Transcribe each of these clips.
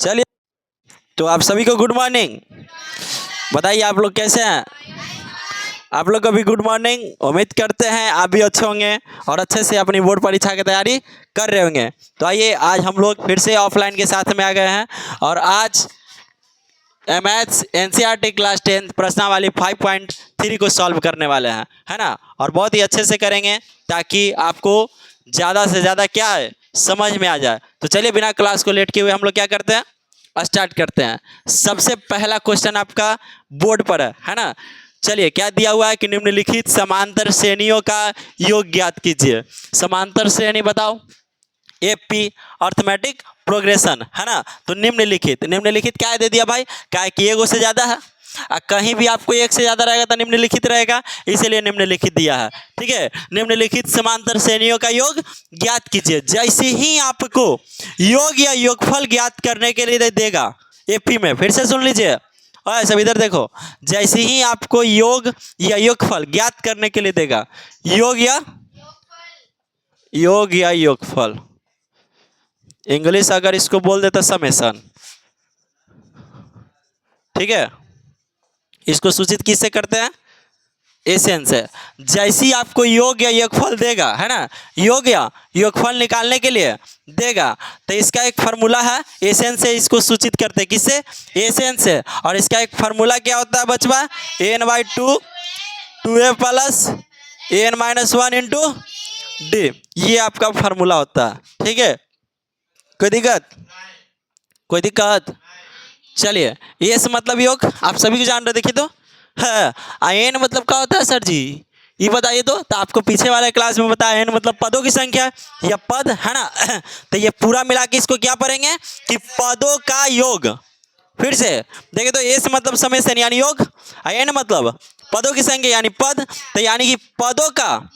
चलिए, तो आप सभी को गुड मॉर्निंग। बताइए आप लोग कैसे हैं? आप लोग को भी गुड मॉर्निंग। उम्मीद करते हैं आप भी अच्छे होंगे और अच्छे से अपनी बोर्ड परीक्षा की तैयारी कर रहे होंगे। तो आइए, आज हम लोग फिर से ऑफलाइन के साथ में आ गए हैं और आज मैथ्स एनसीईआरटी क्लास 10 प्रश्नावली 5.3 को सॉल्व करने वाले हैं, है ना। और बहुत ही अच्छे से करेंगे ताकि आपको ज़्यादा से ज़्यादा क्या है समझ में आ जाए। तो चलिए, बिना क्लास को लेट किए हुए हम लोग क्या करते हैं, स्टार्ट करते हैं। सबसे पहला क्वेश्चन आपका बोर्ड पर है ना। चलिए, क्या दिया हुआ है कि निम्नलिखित समांतर श्रेणियों का योग ज्ञात कीजिए। समांतर श्रेणी बताओ, एपी अर्थमेटिक प्रोग्रेशन, है ना। तो निम्नलिखित क्या दे दिया भाई, क्या है कि एगो से ज़्यादा है। कहीं भी आपको एक से ज़्यादा रहेगा तो निम्नलिखित रहेगा, इसीलिए निम्नलिखित दिया है। ठीक है, निम्नलिखित समांतर श्रेणियों का योग ज्ञात कीजिए। जैसे ही आपको योग या योगफल ज्ञात करने के लिए देगा एपी में, फिर से सुन लीजिए और सब इधर देखो, जैसे ही आपको योग या योगफल ज्ञात करने के लिए देगा, योग या योगफल, इंग्लिश अगर इसको बोल देता समेशन, ठीक है। इसको सूचित किससे करते हैं, एसएन से। जैसे ही आपको योग या योगफल देगा, है ना, योग या योगफल निकालने के लिए देगा, तो इसका एक फार्मूला है, एसएन से इसको सूचित करते हैं। किससे, एसएन से। और इसका एक फार्मूला क्या होता है बचवा, n/2 2a plus n-1 into D, ये आपका फार्मूला होता है। ठीक है, कोई दिक्कत। चलिए, ये से मतलब योग आप सभी को जान रहे, देखिए तो है। एन मतलब क्या होता है सर जी, ये बताइए तो आपको पीछे वाले क्लास में बताया, एन मतलब पदों की संख्या या पद, है ना। तो ये पूरा मिला के इसको क्या पढ़ेंगे कि पदों का योग। फिर से देखिए तो, एस मतलब समेशन यानी योग, एन मतलब पदों की संख्या यानी पद, तो यानी कि पदों का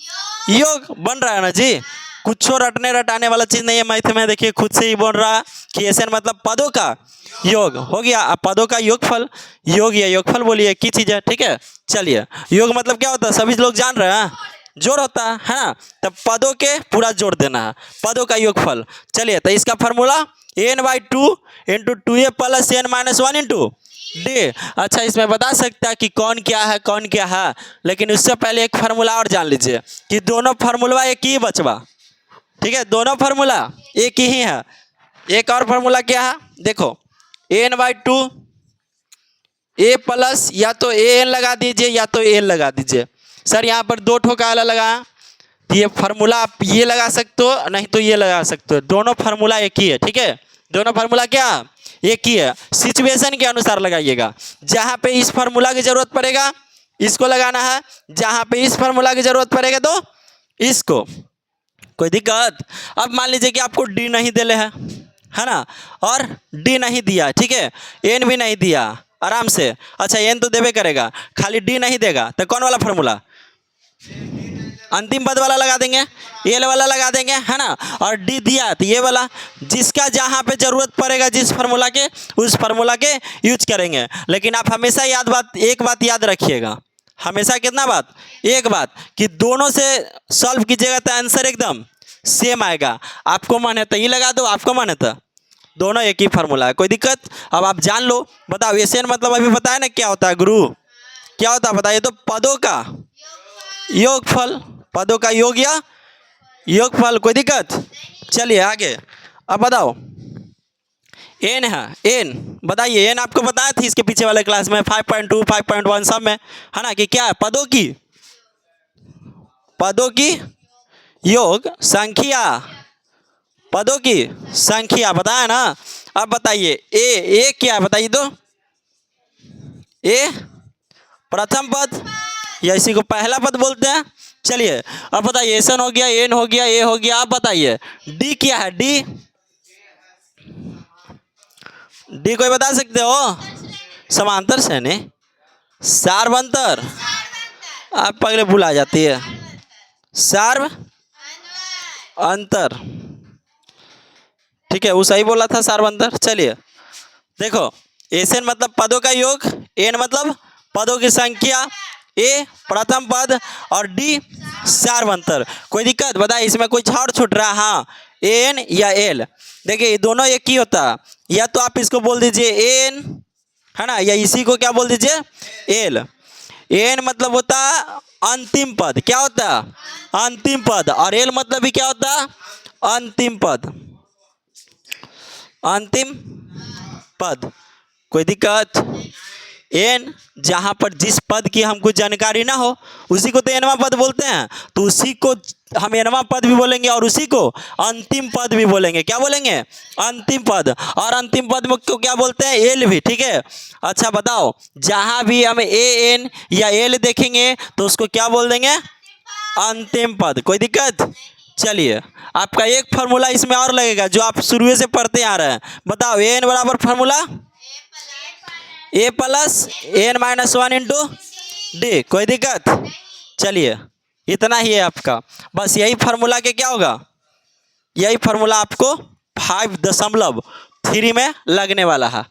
योग बन रहा है ना जी। कुछ रटाने वाला चीज नहीं है मैथ में। देखिए खुद से ही बोल रहा कि एस मतलब पदों का योग हो गया। अब पदों का योगफल, योग या योगफल बोलिए की चीज है। ठीक है, चलिए, योग मतलब क्या होता है सभी लोग जान रहे हैं, जोड़ होता है ना। तब पदों के पूरा जोड़ देना है, पदों का योगफल। चलिए, तो इसका formula n/2 into 2a plus n-1 into D. अच्छा, इसमें बता सकता है कि कौन क्या है, लेकिन उससे पहले एक फार्मूला और जान लीजिए कि दोनों फार्मूला एक ही बचवा। ठीक है, दोनों फार्मूला एक ही है। एक और फार्मूला क्या है, देखो, n/2 a प्लस या तो an लगा दीजिए या तो n लगा दीजिए। सर यहाँ पर दो ठो काला लगाया, तो ये फार्मूला आप ये लगा सकते हो, नहीं तो ये लगा सकते हो। दोनों फार्मूला एक ही है। ठीक है, दोनों फार्मूला क्या एक ही है। सिचुएशन के अनुसार लगाइएगा। जहाँ पे इस फार्मूला की जरूरत पड़ेगा इसको लगाना है, जहाँ पे इस फार्मूला की जरूरत पड़ेगा तो इसको। कोई दिक्कत। अब मान लीजिए कि आपको डी नहीं दिले है ना, और डी नहीं दिया, ठीक है, एन भी नहीं दिया, आराम से। अच्छा, एन तो देवे करेगा, खाली डी नहीं देगा, तो कौन वाला फार्मूला, अंतिम पद वाला लगा देंगे, एल वाला लगा देंगे, है ना। और डी दिया तो ये वाला, जिसका जहाँ पे जरूरत पड़ेगा जिस फार्मूला के, उस फार्मूला के यूज करेंगे। लेकिन आप हमेशा एक बात याद रखिएगा, हमेशा कितना बात, एक बात, कि दोनों से सॉल्व कीजिएगा तो आंसर एकदम सेम आएगा। आपको मन है तो ये लगा दो, आपको मन है तो दोनों एक ही फार्मूला है, कोई दिक्कत। अब आप जान लो, बताओ एसएन मतलब अभी बताया ना क्या होता है गुरु, क्या होता है बताइए तो, पदों का योगफल, पदों का योग या योगफल। कोई दिक्कत। चलिए आगे, अब बताओ, एन है, एन बताइए, एन आपको बताया थी इसके पीछे वाले क्लास में 5.2 5.1 सब में, है ना, कि क्या है, पदों की योग संख्या, पदों की संख्या बताया ना। अब बताइए ए क्या है बताइए तो, ए प्रथम पद या इसी को पहला पद बोलते हैं। चलिए, अब बताइए, एसन हो गया, एन हो गया, ए हो गया। अब बताइए डी क्या है, डी कोई बता सकते हो, समांतर श्रेणी, सार्वंतर, आप पहले भूल आ जाती है, सार्व अंतर। ठीक है, वो सही बोला था, सार्वंतर। चलिए देखो, एसएन मतलब पदों का योग, एन मतलब पदों की संख्या, ए प्रथम पद और डी सार्वंतर। कोई दिक्कत बताइए, इसमें कोई छाड़ छूट रहा, हाँ, एन या एल। देखिए ये दोनों एक ही होता है, या तो आप इसको बोल दीजिए एन, है ना, या इसी को क्या बोल दीजिए एल। एन मतलब होता है अंतिम पद, क्या होता है अंतिम पद, और एल मतलब भी क्या होता है अंतिम पद, अंतिम पद। कोई दिक्कत? एन जहाँ पर जिस पद की हमको जानकारी ना हो उसी को तो एनवा पद बोलते हैं, तो उसी को हम एनवा पद भी बोलेंगे और उसी को अंतिम पद भी बोलेंगे। क्या बोलेंगे? अंतिम पद। और अंतिम पद में को क्या बोलते हैं? एल भी। ठीक है, अच्छा बताओ, जहाँ भी हम ए एन या एल देखेंगे तो उसको क्या बोल देंगे? अंतिम पद। कोई दिक्कत? चलिए, आपका एक फार्मूला इसमें और लगेगा जो आप शुरू से पढ़ते आ रहे हैं। बताओ, एन बराबर formula a plus n minus one into d. कोई दिक्कत? चलिए, इतना ही है आपका, बस यही फार्मूला के क्या होगा, यही फार्मूला आपको 5.3 में लगने वाला है।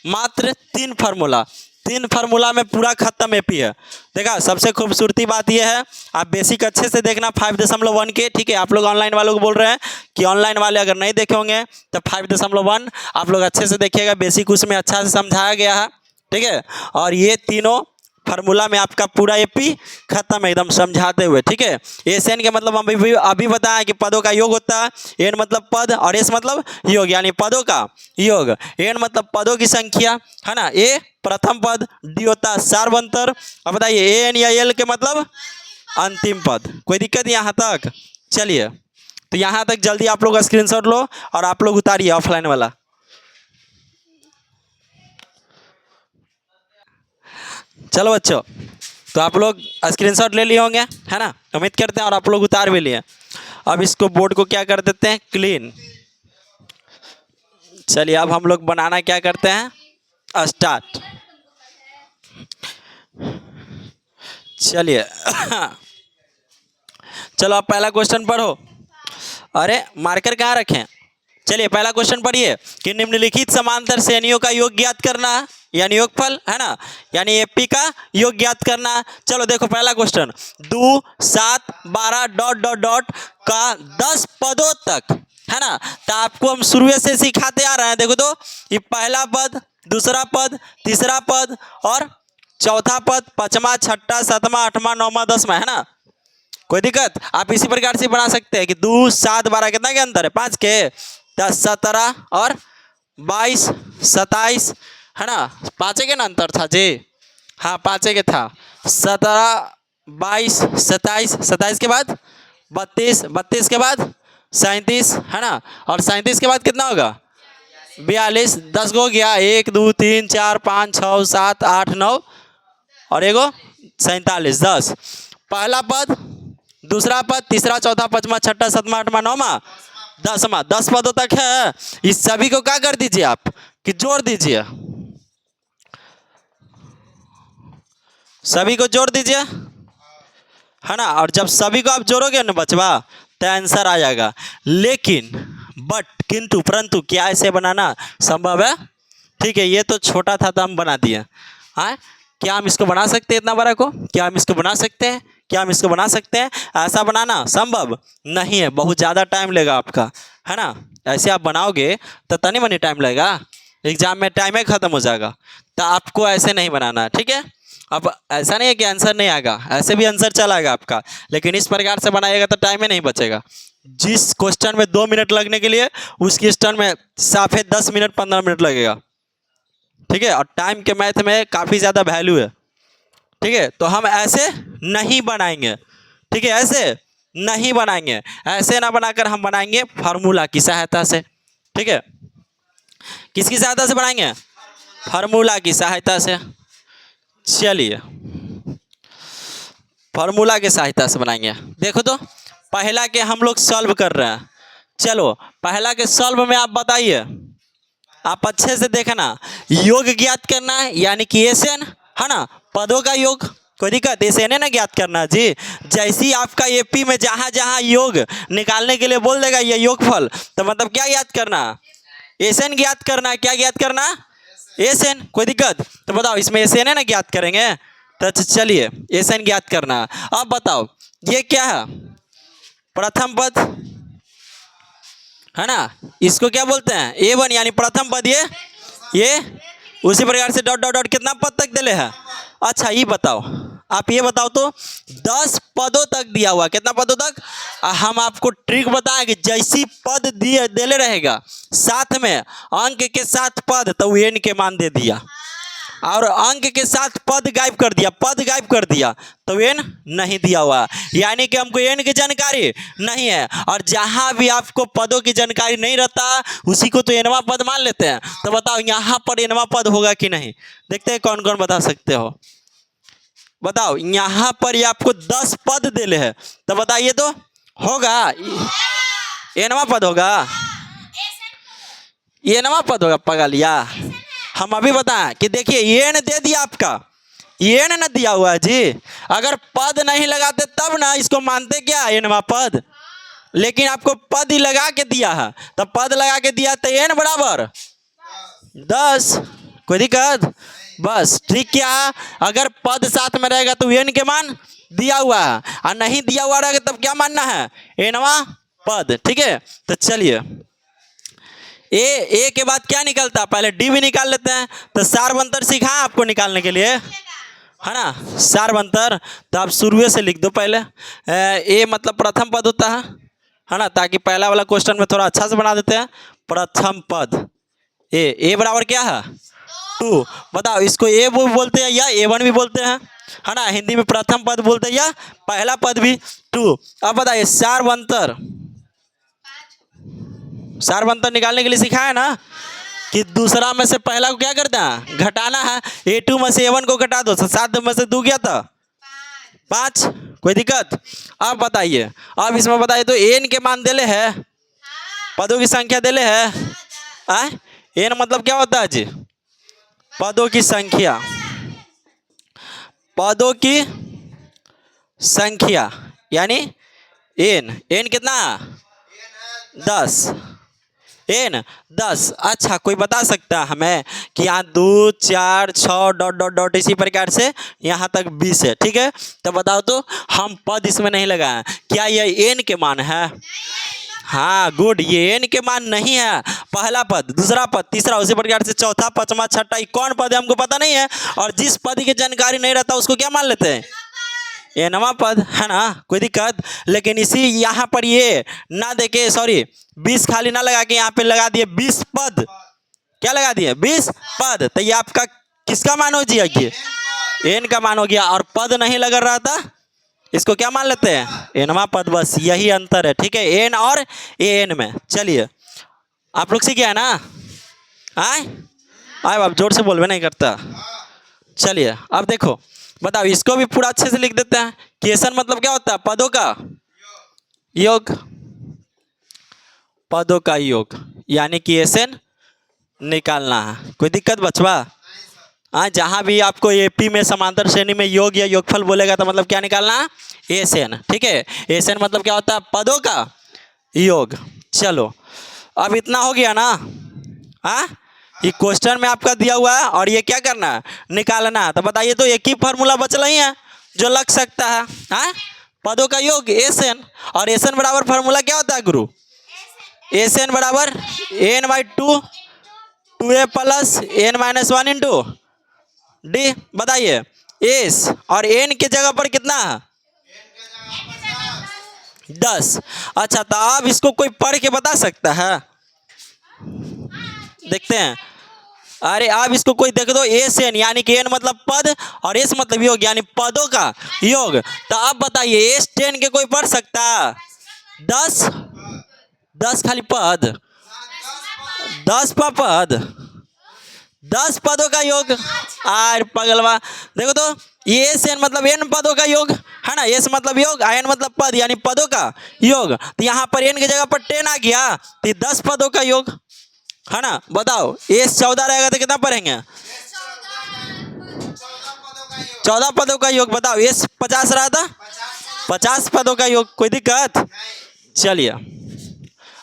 मात्र 3 फार्मूला, 3 फार्मूला में पूरा खत्म एपी है। देखा, सबसे खूबसूरती बात यह है, आप बेसिक अच्छे से देखना 5.1 के। ठीक है, आप लोग ऑनलाइन वालों को बोल रहे हैं कि ऑनलाइन वाले अगर नहीं देखे होंगे तो 5.1 आप लोग अच्छे से देखिएगा, बेसिक उसमें अच्छा से समझाया गया है। ठीक है, और ये तीनों फार्मूला में आपका पूरा एपी खत्म एकदम समझाते हुए। ठीक है, एस एन के मतलब हम अभी बताया कि पदों का योग होता है, एन मतलब पद और एस मतलब योग, यानी पदों का योग। एन मतलब पदों की संख्या, है ना, ए प्रथम पद, डी होता है सार्वंतर। अब बताइए एन या एल के मतलब अंतिम पद। कोई दिक्कत यहाँ तक? चलिए, तो यहाँ तक जल्दी आप लोग स्क्रीनशॉट लो और आप लोग उतारिए ऑफलाइन वाला। चलो बच्चों, तो आप लोग स्क्रीनशॉट ले लिए होंगे, है ना, उम्मीद करते हैं, और आप लोग उतार भी लिए। अब इसको बोर्ड को क्या कर देते हैं? क्लीन। चलिए, अब हम लोग बनाना क्या करते हैं? स्टार्ट। चलिए चलो, आप पहला क्वेश्चन पढ़ो। अरे मार्कर कहाँ रखें? चलिए, पहला क्वेश्चन पढ़िए कि निम्नलिखित समांतर श्रेणियों का योग ज्ञात करना, यानी योगफल, है ना, यानी एपी का योग ज्ञात करना। चलो देखो, पहला क्वेश्चन, 2 7 12 डॉट डॉट डॉट का 10 पदों तक, है ना, तो आपको हम शुरू से सिखाते आ रहे हैं। देखो तो, ये पहला पद, दूसरा पद, तीसरा पद और चौथा पद, पांचवा, छठा, सातवां, आठवां, नौवां, 10वां, है ना। कोई दिक्कत? आप इसी प्रकार से बना सकते हैं कि 2 7 12 कितना के अंतर है? 5 के, 10 17 और 22 27, है ना, 5 के ना अंतर था जी, हाँ 5 के था। 17 22 27, 27 के बाद 32, 32 के बाद 37, है ना, और 37 के बाद कितना होगा? 42। 10 को हो गया, 1 2 3 4 5 6 7 8 9 और एगो 47, 10। पहला पद, दूसरा पद, तीसरा, चौथा, पांचवा, छठा, सातवां, आठवां, नौवां, 10वां, 10 पदों तक है। इस सभी को क्या कर दीजिए आप कि जोड़ दीजिए, सभी को जोड़ दीजिए, है ना, और जब सभी को आप जोड़ोगे ना बचवा तो आंसर आ जाएगा। लेकिन बट किंतु परंतु क्या ऐसे बनाना संभव है? ठीक है, ये तो छोटा था तो हम बना दिए। हाँ, क्या हम इसको बना सकते हैं? इतना बड़ा को क्या हम इसको बना सकते हैं? क्या हम इसको बना सकते हैं? ऐसा बनाना संभव नहीं है, बहुत ज़्यादा टाइम लेगा आपका, है ना। ऐसे आप बनाओगे तो तनी मनी टाइम लगेगा, एग्जाम में टाइम ही खत्म हो जाएगा। तो आपको ऐसे नहीं बनाना है, ठीक है। अब ऐसा नहीं है कि आंसर नहीं आएगा, ऐसे भी आंसर चला आएगा आपका, लेकिन इस प्रकार से बनाएगा तो टाइम ही नहीं बचेगा। जिस क्वेश्चन में 2 मिनट लगने के लिए उस क्वेश्चन में साफे 10 मिनट 15 मिनट लगेगा, ठीक है। और टाइम के मैथ में काफ़ी ज़्यादा वैल्यू है, ठीक है। तो हम ऐसे नहीं बनाएंगे, ठीक है, ऐसे नहीं बनाएंगे। ऐसे ना बनाकर हम बनाएंगे फार्मूला की सहायता से, ठीक है। किसकी सहायता से बनाएंगे? फार्मूला की सहायता से। चलिए, फार्मूला की सहायता से बनाएंगे। देखो तो, पहला के हम लोग सॉल्व कर रहे हैं। चलो, पहला के सॉल्व में आप बताइए, आप अच्छे से देखना। योग ज्ञात करना है, यानी कि एसएन, है ना, पदों का योग। कोई दिक्कत? एसएन है ना ज्ञात करना जी। जैसे ही आपका एपी में जहाँ जहाँ योग निकालने के लिए बोल देगा ये योगफल, तो मतलब क्या ज्ञात करना? एसएन ज्ञात करना। क्या ज्ञात करना? एसएन। कोई दिक्कत? तो बताओ, इसमें एसएन है ना, ज्ञात करेंगे। तो चलिए, एसएन ज्ञात करना। अब बताओ, ये क्या है? प्रथम पद, है ना। इसको क्या बोलते हैं, A1 यानी प्रथम पद। ये उसी प्रकार से डॉट डॉट डॉट कितना पद तक दिले है। अच्छा ये बताओ, आप ये बताओ तो 10 पदों तक दिया हुआ, कितना पदों तक। हम आपको ट्रिक बताएं कि जैसी पद दिए देले रहेगा साथ में अंक के साथ पद, तो एन के मान दे दिया, और अंक के साथ पद गायब कर दिया, पद गायब कर दिया तो एन नहीं दिया हुआ, यानी कि हमको एन की जानकारी नहीं है। और जहां भी आपको पदों की जानकारी नहीं रहता उसी को तो एनवा पद मान लेते हैं। तो बताओ यहाँ पर एनवा पद होगा कि नहीं, देखते हैं कौन कौन बता सकते हो। बताओ यहाँ पर ये आपको 10 पद दिले है, तो बताइए तो होगा एनवा पद होगा, एनवा पद होगा पगलिया। हम अभी बताएं कि देखिए एन दे दिया आपका, एन न दिया हुआ है जी। अगर पद नहीं लगाते तब ना इसको मानते क्या एनवा पद, लेकिन आपको पद ही लगा के दिया है, तो पद लगा के दिया तो एन बराबर 10, कोई दिक्कत। बस ठीक क्या, अगर पद साथ में रहेगा तो एन के मान दिया हुआ है, और नहीं दिया हुआ रहेगा तब क्या मानना है, एनवा पद। ठीक है, तो चलिए ए के बाद क्या निकलता, पहले डी भी निकाल लेते हैं। तो सारवंतर सीखा है आपको निकालने के लिए, है ना, सारवंतर। तो आप शुरू से लिख दो पहले, ए मतलब प्रथम पद होता है ना, ताकि पहला वाला क्वेश्चन में थोड़ा अच्छा से बना देते हैं। प्रथम पद ए बराबर क्या है 2। बताओ इसको ए बोलते हैं या A1 भी बोलते हैं, है ना। हिंदी में प्रथम पद बोलते हैं या पहला पद भी 2। अब बताइए सारवंतर, सारवंतर निकालने के लिए सिखाया ना कि दूसरा में से पहला को क्या करते हैं, घटाना है। A2 में से A1 को घटा दो, 7 में से 2 क्या था 5, कोई दिक्कत। अब बताइए, अब इसमें बताइए तो एन के मान देले है, पदों की संख्या देले है। एन मतलब क्या होता है जी, पदों की संख्या, पदों की संख्या यानी एन कितना 10, एन 10। अच्छा कोई बता सकता है हमें कि यहाँ 2 4 6 डॉट डॉट डॉट इसी प्रकार से यहाँ तक 20 है, ठीक है। तो बताओ तो हम पद इसमें नहीं लगाए, क्या यह एन के मान है। हाँ गुड, ये एन के मान नहीं है। पहला पद, दूसरा पद, तीसरा, उसी प्रकार से चौथा, पांचवा, छठा, कौन पद है हमको पता नहीं है। और जिस पद की जानकारी नहीं रहता उसको क्या मान लेते हैं, एनवा पद, है ना, कोई दिक्कत। लेकिन इसी यहाँ पर ये ना देके, सॉरी 20 खाली ना लगा के यहाँ पे लगा दिए 20 पद, क्या लगा दिए 20 पद। तो ये आपका किसका मान हो गया, ये एन का मान हो गया। और पद नहीं लग रहा था, इसको क्या मान लेते हैं, एनवा पद। बस यही अंतर है, ठीक है, एन और एन में। चलिए आप लोग सीखे है ना, आए आप जोर से बोलबे नहीं करता। चलिए अब देखो, बताओ इसको भी पूरा अच्छे से लिख देते हैं। क्वेश्चन मतलब क्या होता है, पदों का योग, पदों का योग यानी क्वेश्चन निकालना है। कोई दिक्कत बचवा। हाँ, जहाँ भी आपको एपी में समांतर श्रेणी में योग या योगफल बोलेगा तो मतलब क्या निकालना है, एसएन, ठीक है। एसएन मतलब क्या होता है, पदों का योग। चलो अब इतना हो गया ना। हाँ, ये क्वेश्चन में आपका दिया हुआ है और ये क्या करना है, निकालना है। तो बताइए तो एक ही फार्मूला बच रही है जो लग सकता है। हाँ, पदों का योग एसएन, और एसएन बराबर फार्मूला क्या होता है गुरु, एसएन बराबर n/2 2a plus n-1 into D. बताइए एस और एन के जगह पर कितना है 10। अच्छा तो अब इसको कोई पढ़ के बता सकता है, देखते हैं। अरे अब इसको कोई देख दो, एस एन यानी कि एन मतलब पद और एस मतलब योग यानी पदों का योग। तो अब बताइए एस 10 के कोई पढ़ सकता, 10 खाली पद, 10 पद, 10 पदों का योग। आर पगलवा, देखो तो ये एस एन मतलब एन पदों का योग, है ना। एस मतलब योग, एन मतलब पद यानी पदों का योग। तो यहाँ पर एन की जगह पर 10 आ गया, तो 10 पदों का योग, है ना। बताओ एस 14 रहेगा तो कितना पढ़ेंगे, 14 पदों का योग। बताओ एस 50 रहा था, 50 पदों का योग। कोई दिक्कत। चलिए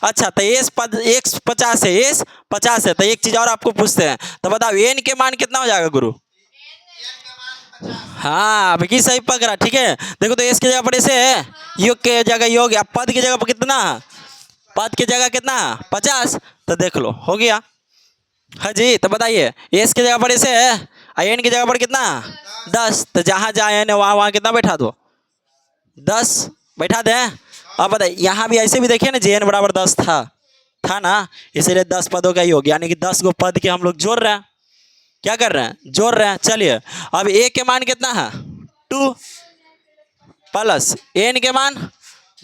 अच्छा तो एस 50 है, एस 50 है। तो एक चीज और आपको पूछते हैं, तो बताओ एन के मान कितना हो जाएगा गुरु। हाँ अब की सही पकड़ा, ठीक है। देखो तो एस की जगह पर ऐसे है, योग के जगह योग, या पद की जगह पर कितना है पद की जगह कितना 50, तो देख लो हो गया। हाँ जी, तो बताइए एस की जगह पर इसे है और एन की जगह पर कितना 10, तो जहाँ जहाँ एन है वहाँ वहाँ कितना बैठा दो 10 बैठा दें। अब बताइए यहाँ भी ऐसे भी देखिए ना, जे एन बराबर 10 था ना, इसीलिए 10 पदों का योग, यानी कि 10 गो पद के हम लोग जोड़ रहे हैं। क्या कर रहे हैं, जोड़ रहे हैं। चलिए अब ए के मान कितना है 2 प्लस एन के मान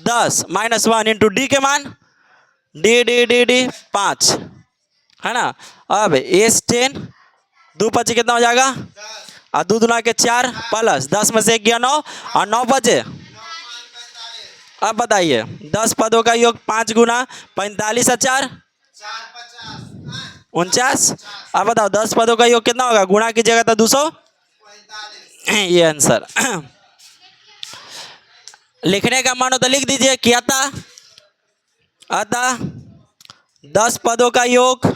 10 -1 इंटू डी के मान डी डी डी डी 5 है ना। अब एस 10 2 5 कितना हो जाएगा, और 2 दूना के 4 प्लस 10 में से 1 गया 9 और 9 बचे। अब बताइए 10 पदों का योग 5 गुना 45 और 4 49। अब बताओ 10 पदों का योग कितना होगा, गुणा कीजिएगा तो 200। ये आंसर लिखने का मन हो तो लिख दीजिए क्या था। अतः 10 पदों का योग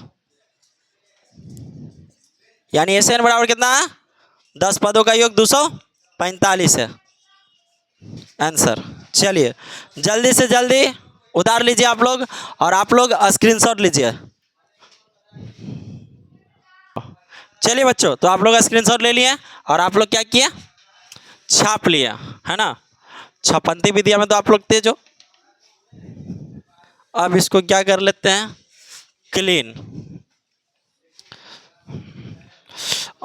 यानी एस एन बराबर कितना है, 10 पदों का योग 245 है आंसर। चलिए जल्दी से जल्दी उतार लीजिए आप लोग, और आप लोग स्क्रीनशॉट लीजिए। चलिए बच्चों, तो आप लोग स्क्रीनशॉट ले लिए और आप लोग क्या किए, छाप लिया है ना। छपंती विधिया में तो आप लोग तेज हो। अब इसको क्या कर लेते हैं, क्लीन।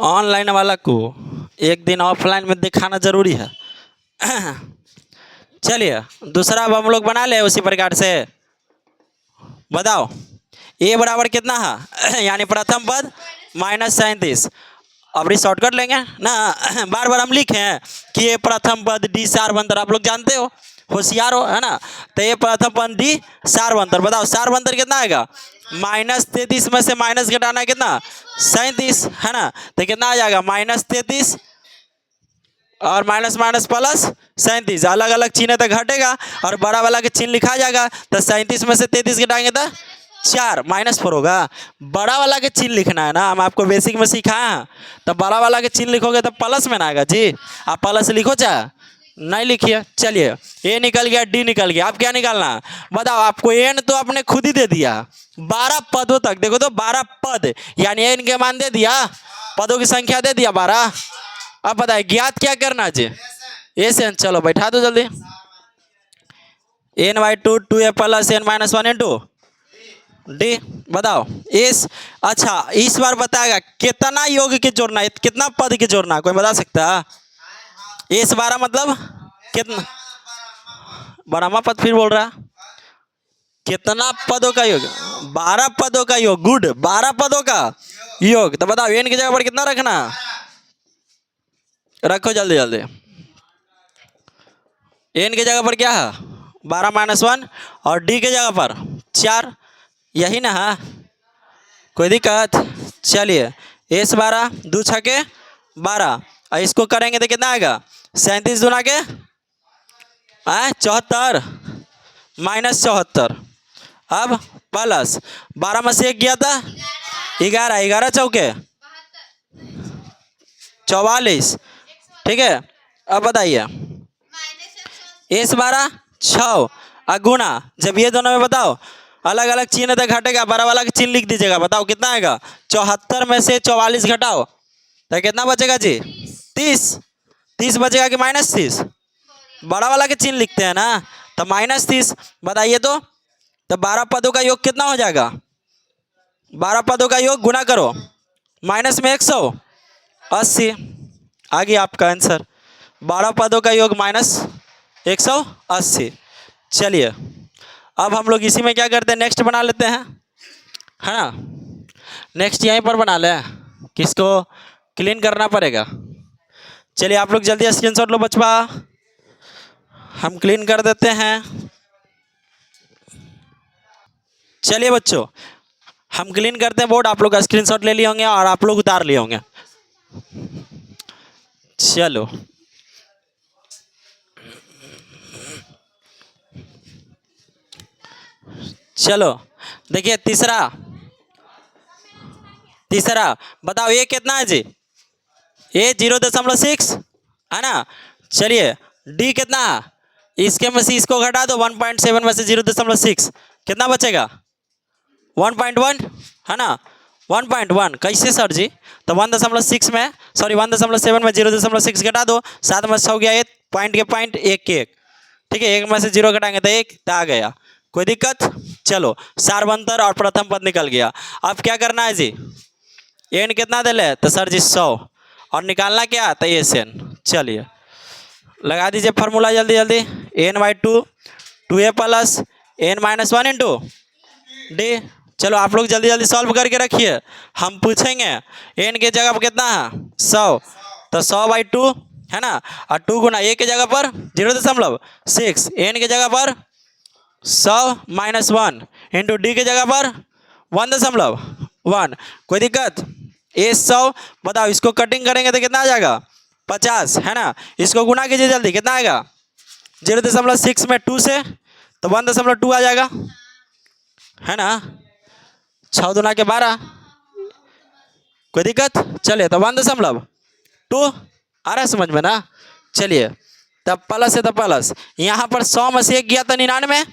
ऑनलाइन वाला को एक दिन ऑफलाइन में दिखाना जरूरी है। चलिए दूसरा अब हम लोग बना ले उसी प्रकार से। बताओ ए बराबर कितना है, यानी प्रथम पद -37। अब शॉर्टकट लेंगे ना, बार बार हम लिखे हैं कि ये प्रथम पद डी सार्वंतर, आप लोग जानते हो, होशियार हो है ना। तो ये प्रथम पद डी सार्वंतर, बताओ सार्वंतर कितना आएगा, -33 में से माइनस घटाना है कितना 37 है ना। तो कितना आ जाएगा -33 और माइनस माइनस प्लस 37, अलग अलग चिन्ह तक घटेगा और बड़ा वाला के चिन्ह लिखा जाएगा। तो 37 में से 33 घटाएंगे तो 4 -4 होगा। बड़ा वाला के चिन्ह लिखना है ना, हम आपको बेसिक में सिखाए हैं। तो बड़ा वाला के चिन्ह लिखोगे तो प्लस में ना आएगा जी, आप प्लस लिखो चाहे नहीं लिखिए। चलिए ए निकल गया, डी निकल गया, अब क्या निकालना है बताओ। आपको एन तो आपने खुद ही दे दिया 12 पदों तक, देखो तो 12 पद, यानी एन के मान दे दिया, पदों की संख्या दे दिया 12। अब बताइए ज्ञात क्या करना जी, एस एन, चलो बैठा दो जल्दी। n/2 2a plus n-1 into D, बताओ इस। अच्छा इस बार बताएगा कितना योग के जोड़ना है, कितना पद के जोड़ना है, कोई बता सकता है। इस 12 मतलब कितना, 12वां पद फिर बोल रहा, कितना पदों का योग, 12 पदों का योग, गुड 12 पदों का योग। तो बताओ एन की जगह पर कितना रखना, रखो जल्दी जल्दी। एन की जगह पर क्या है 12 -1 और डी की जगह पर 4, यही ना है, कोई दिक्कत। चलिए एस 12 2 छके 12 और इसको करेंगे तो कितना आएगा 37 दूना के 74 -74। अब प्लस 12 में से 1 गया था 11, 11 चौके 44, ठीक है। अब बताइए एस 12 6 और गुना, जब ये दोनों में बताओ अलग अलग चिन्ह तक घटेगा, बड़ा वाला का चिन्ह लिख दीजिएगा। बताओ कितना आएगा 74 में से 44 घटाओ तो कितना बचेगा जी 30 बचेगा कि -30, बड़ा वाला के चिन्ह लिखते हैं ना, तो -30। बताइए तो 12 पदों का योग कितना हो जाएगा, 12 पदों का योग गुना करो माइनस में 180, आ गया आपका आंसर। 12 पदों का योग -180। चलिए अब हम लोग इसी में क्या करते हैं, नेक्स्ट बना लेते हैं है ना। नेक्स्ट यहीं पर बना ले, किसको क्लीन करना पड़ेगा। चलिए आप लोग जल्दी स्क्रीनशॉट लो बचपा, हम क्लीन कर देते हैं। चलिए बच्चों हम क्लीन करते हैं बोर्ड, आप लोग स्क्रीनशॉट ले लिए होंगे और आप लोग उतार लिए होंगे। चलो चलो देखिए तीसरा बताओ ये कितना है जी, ये 0.6 है ना। चलिए डी कितना है, इसके में से इसको घटा दो 1.7 में से 0.6 कितना बचेगा 1.1 है ना 1.1 कैसे सर जी तो 1.6 में सॉरी 1.7 में 0.6 घटा दो 7 में 6 गया 1 पॉइंट के पॉइंट एक के एक ठीक है 1 में से 0 घटाएंगे तो 1 तो आ गया कोई दिक्कत चलो सार्वंतर और प्रथम पद निकल गया अब क्या करना है जी एन कितना दे ले तो सर जी 100 और निकालना क्या तो एस एन चलिए लगा दीजिए फार्मूला जल्दी जल्दी n/2 2a plus n-1 into D चलो आप लोग जल्दी जल्दी सॉल्व करके रखिए हम पूछेंगे n के जगह पर कितना है 100 तो 100/2 है ना और 2 गुना a के जगह पर 0.6 n के जगह पर 100-1 इंटू डी के जगह पर 1.1 कोई दिक्कत ए 100 बताओ इसको कटिंग करेंगे तो कितना आ जाएगा 50 है ना इसको गुना कीजिए जल्दी कितना आएगा 0.6 में 2 से तो 1.2 आ जाएगा है ना 6 दूना के 12 कोई दिक्कत चलिए तो 1.2 आ रहा है समझ में ना चलिए तब प्लस है तो प्लस यहाँ पर 100 में से 1 गया था 99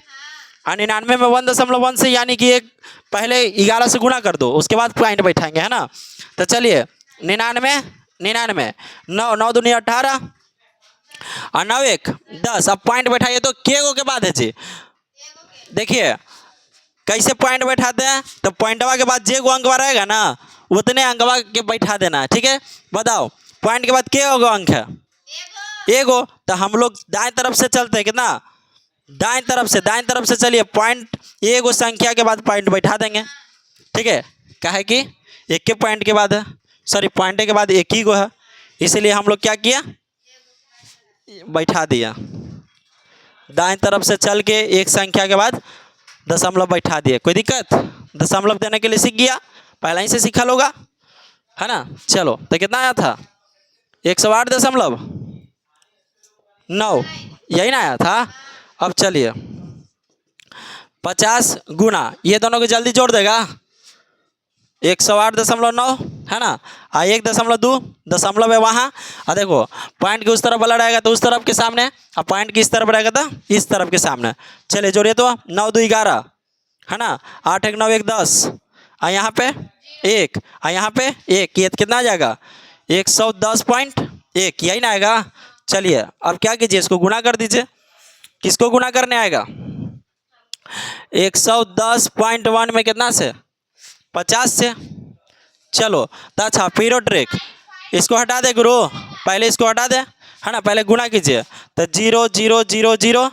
और 99 में 1.1 से यानी कि एक पहले 11 से गुना कर दो उसके बाद पॉइंट बैठाएंगे है ना तो चलिए 99 9 दूनी 18 और 9 1 10 अब पॉइंट बैठाइए तो के गो के बाद है जी देखिए कैसे पॉइंट बैठाते हैं तो पॉइंटवा के बाद जे गो अंकवा रहेगा ना उतने अंकवा के बैठा देना है ठीक है बताओ पॉइंट के बाद के गो अंक है एगो तो हम लोग दाएं तरफ से चलते हैं कितना दाएं तरफ से चलिए पॉइंट एगो संख्या के बाद पॉइंट बैठा देंगे ठीक है काहे कि एक के पॉइंट के बाद है सॉरी पॉइंट के बाद एक ही गो है इसीलिए हम लोग क्या किया बैठा दिया दाएं तरफ से चल के एक संख्या के बाद दशमलव बैठा दिए कोई दिक्कत दशमलव देने के लिए सीख गया पहला ही से सीखा होगा है ना चलो तो कितना आया था 108.9 यही ना आया था अब चलिए 50 गुना ये दोनों को जल्दी जोड़ देगा 108.9 है ना 1.2 दशमलव है वहाँ और देखो पॉइंट के उस तरफ वाला रहेगा तो उस तरफ के सामने और पॉइंट की इस तरफ रहेगा तो इस तरफ के सामने चलिए जोड़िए तो 9 2 11 है ना 8 1 9 1 10 और यहाँ पे 1 और यहाँ पे 1 ये कितना आ जाएगा 110.1 यही ना आएगा चलिए अब क्या कीजिए इसको गुना कर दीजिए किसको गुना करने आएगा 110.1 में कितना से 50 से चलो तो अच्छा पीरियड ट्रिक इसको हटा दे गुरु पहले इसको हटा दे है ना पहले गुना कीजिए तो 0 0 0 0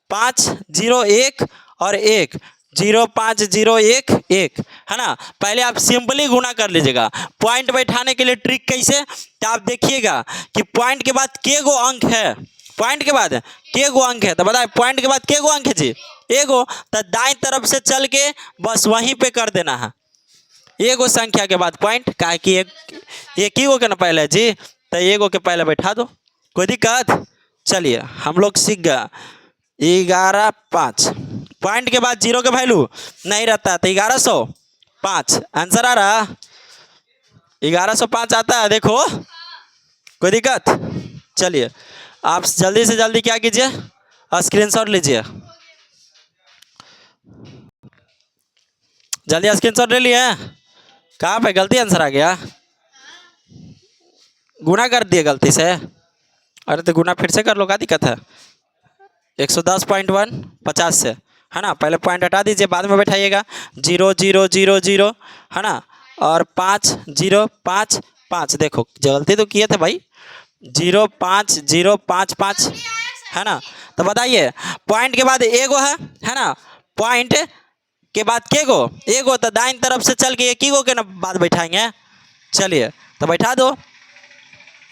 5 0 1 और 1 0 5 0 1 1 है ना पहले आप सिंपली गुना कर लीजिएगा पॉइंट बैठाने के लिए ट्रिक कैसे तो आप देखिएगा कि पॉइंट के बाद के गो अंक है पॉइंट के बाद के गो अंक है तो बताए पॉइंट के बाद के गो अंक है जी एगो तो दाएं तरफ से चल के बस वहीं पे कर देना है एगो संख्या के बाद पॉइंट काहे कि एक ही गो के ना पहले जी तो एगो के पहले बैठा दो कोई दिक्कत चलिए हम लोग सीख गए 11.5 पॉइंट के बाद 0 का वैल्यू नहीं रहता तो 1105 आंसर आ रहा 1105 आता है देखो कोई दिक्कत चलिए आप जल्दी से जल्दी क्या कीजिए स्क्रीनशॉट लीजिए जल्दी स्क्रीनशॉट ले लिए कहाँ पे गलती आंसर आ गया गुना कर दिए गलती से अरे तो गुना फिर से कर लो क्या दिक्कत है 110.1 50 से है ना पहले पॉइंट हटा दीजिए बाद में बैठाइएगा 0 0 0 0 है ना और 5 0 5 5 देखो गलती तो किए थे भाई 0 5 0 5 5 है ना तो बताइए पॉइंट के बाद एगो है ना पॉइंट के बाद के गो एगो तो दाईं तरफ से चल के एक ही गो के ना बाद बैठाएंगे चलिए तो बैठा दो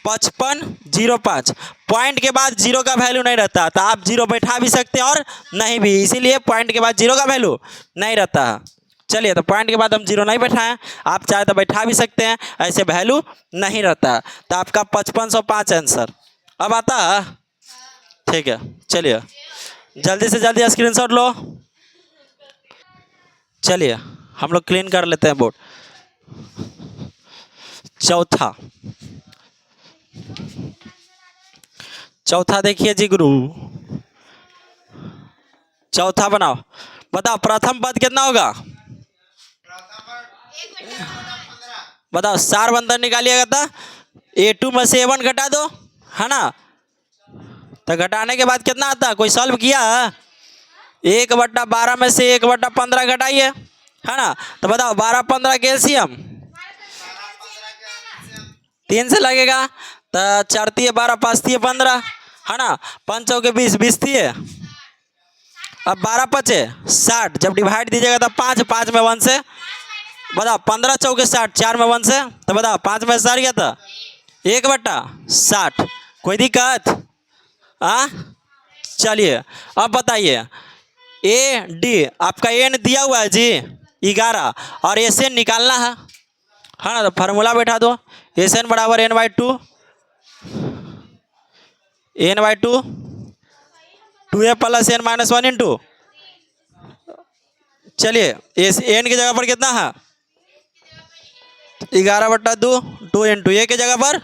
55.05 पॉइंट के बाद 0 का वैल्यू नहीं रहता तो आप 0 बैठा भी सकते हैं और नहीं भी इसीलिए पॉइंट के बाद 0 का वैल्यू नहीं रहता है चलिए तो पॉइंट के बाद हम 0 नहीं बैठाएं आप चाहे तो बैठा भी सकते हैं ऐसे वैल्यू नहीं रहता तो आपका 5505 आंसर अब आता है ठीक है चलिए जल्दी से जल्दी स्क्रीनशॉट लो चलिए हम लोग क्लीन कर लेते हैं बोर्ड चौथा देखिए जी गुरु चौथा बनाओ बताओ प्रथम पद कितना होगा? बताओ सार बंधन निकालिएगा तो A2 में से A1 घटा दो, है ना? तो घटाने के बाद कितना आता है? कोई सॉल्व किया है? 1/12 में से 1/15 घटाइए, है ना? तो बताओ 12-15 के एलसीएम 3 से लगेगा। तो 4 तिये 12, 5 तिये 15, है ना? 5 चौके 20, 20 तिये, अब 12 पचे 60। जब डिवाइड दीजिएगा तो 5 में 1 से, बताओ 15 चौके 60, 4 में 1 से, तो बताओ 5 में 60 गया था 1/60। कोई दिक्कत? हाँ, चलिए अब बताइए AD आपका एन दिया हुआ है जी 11 और SN निकालना है ना? तो फार्मूला बैठा दो, SN बराबर n/2, n/2 2a plus n minus 1 into, चलिए एन की जगह पर कितना है? 11/2, 2 इंटू ए के जगह पर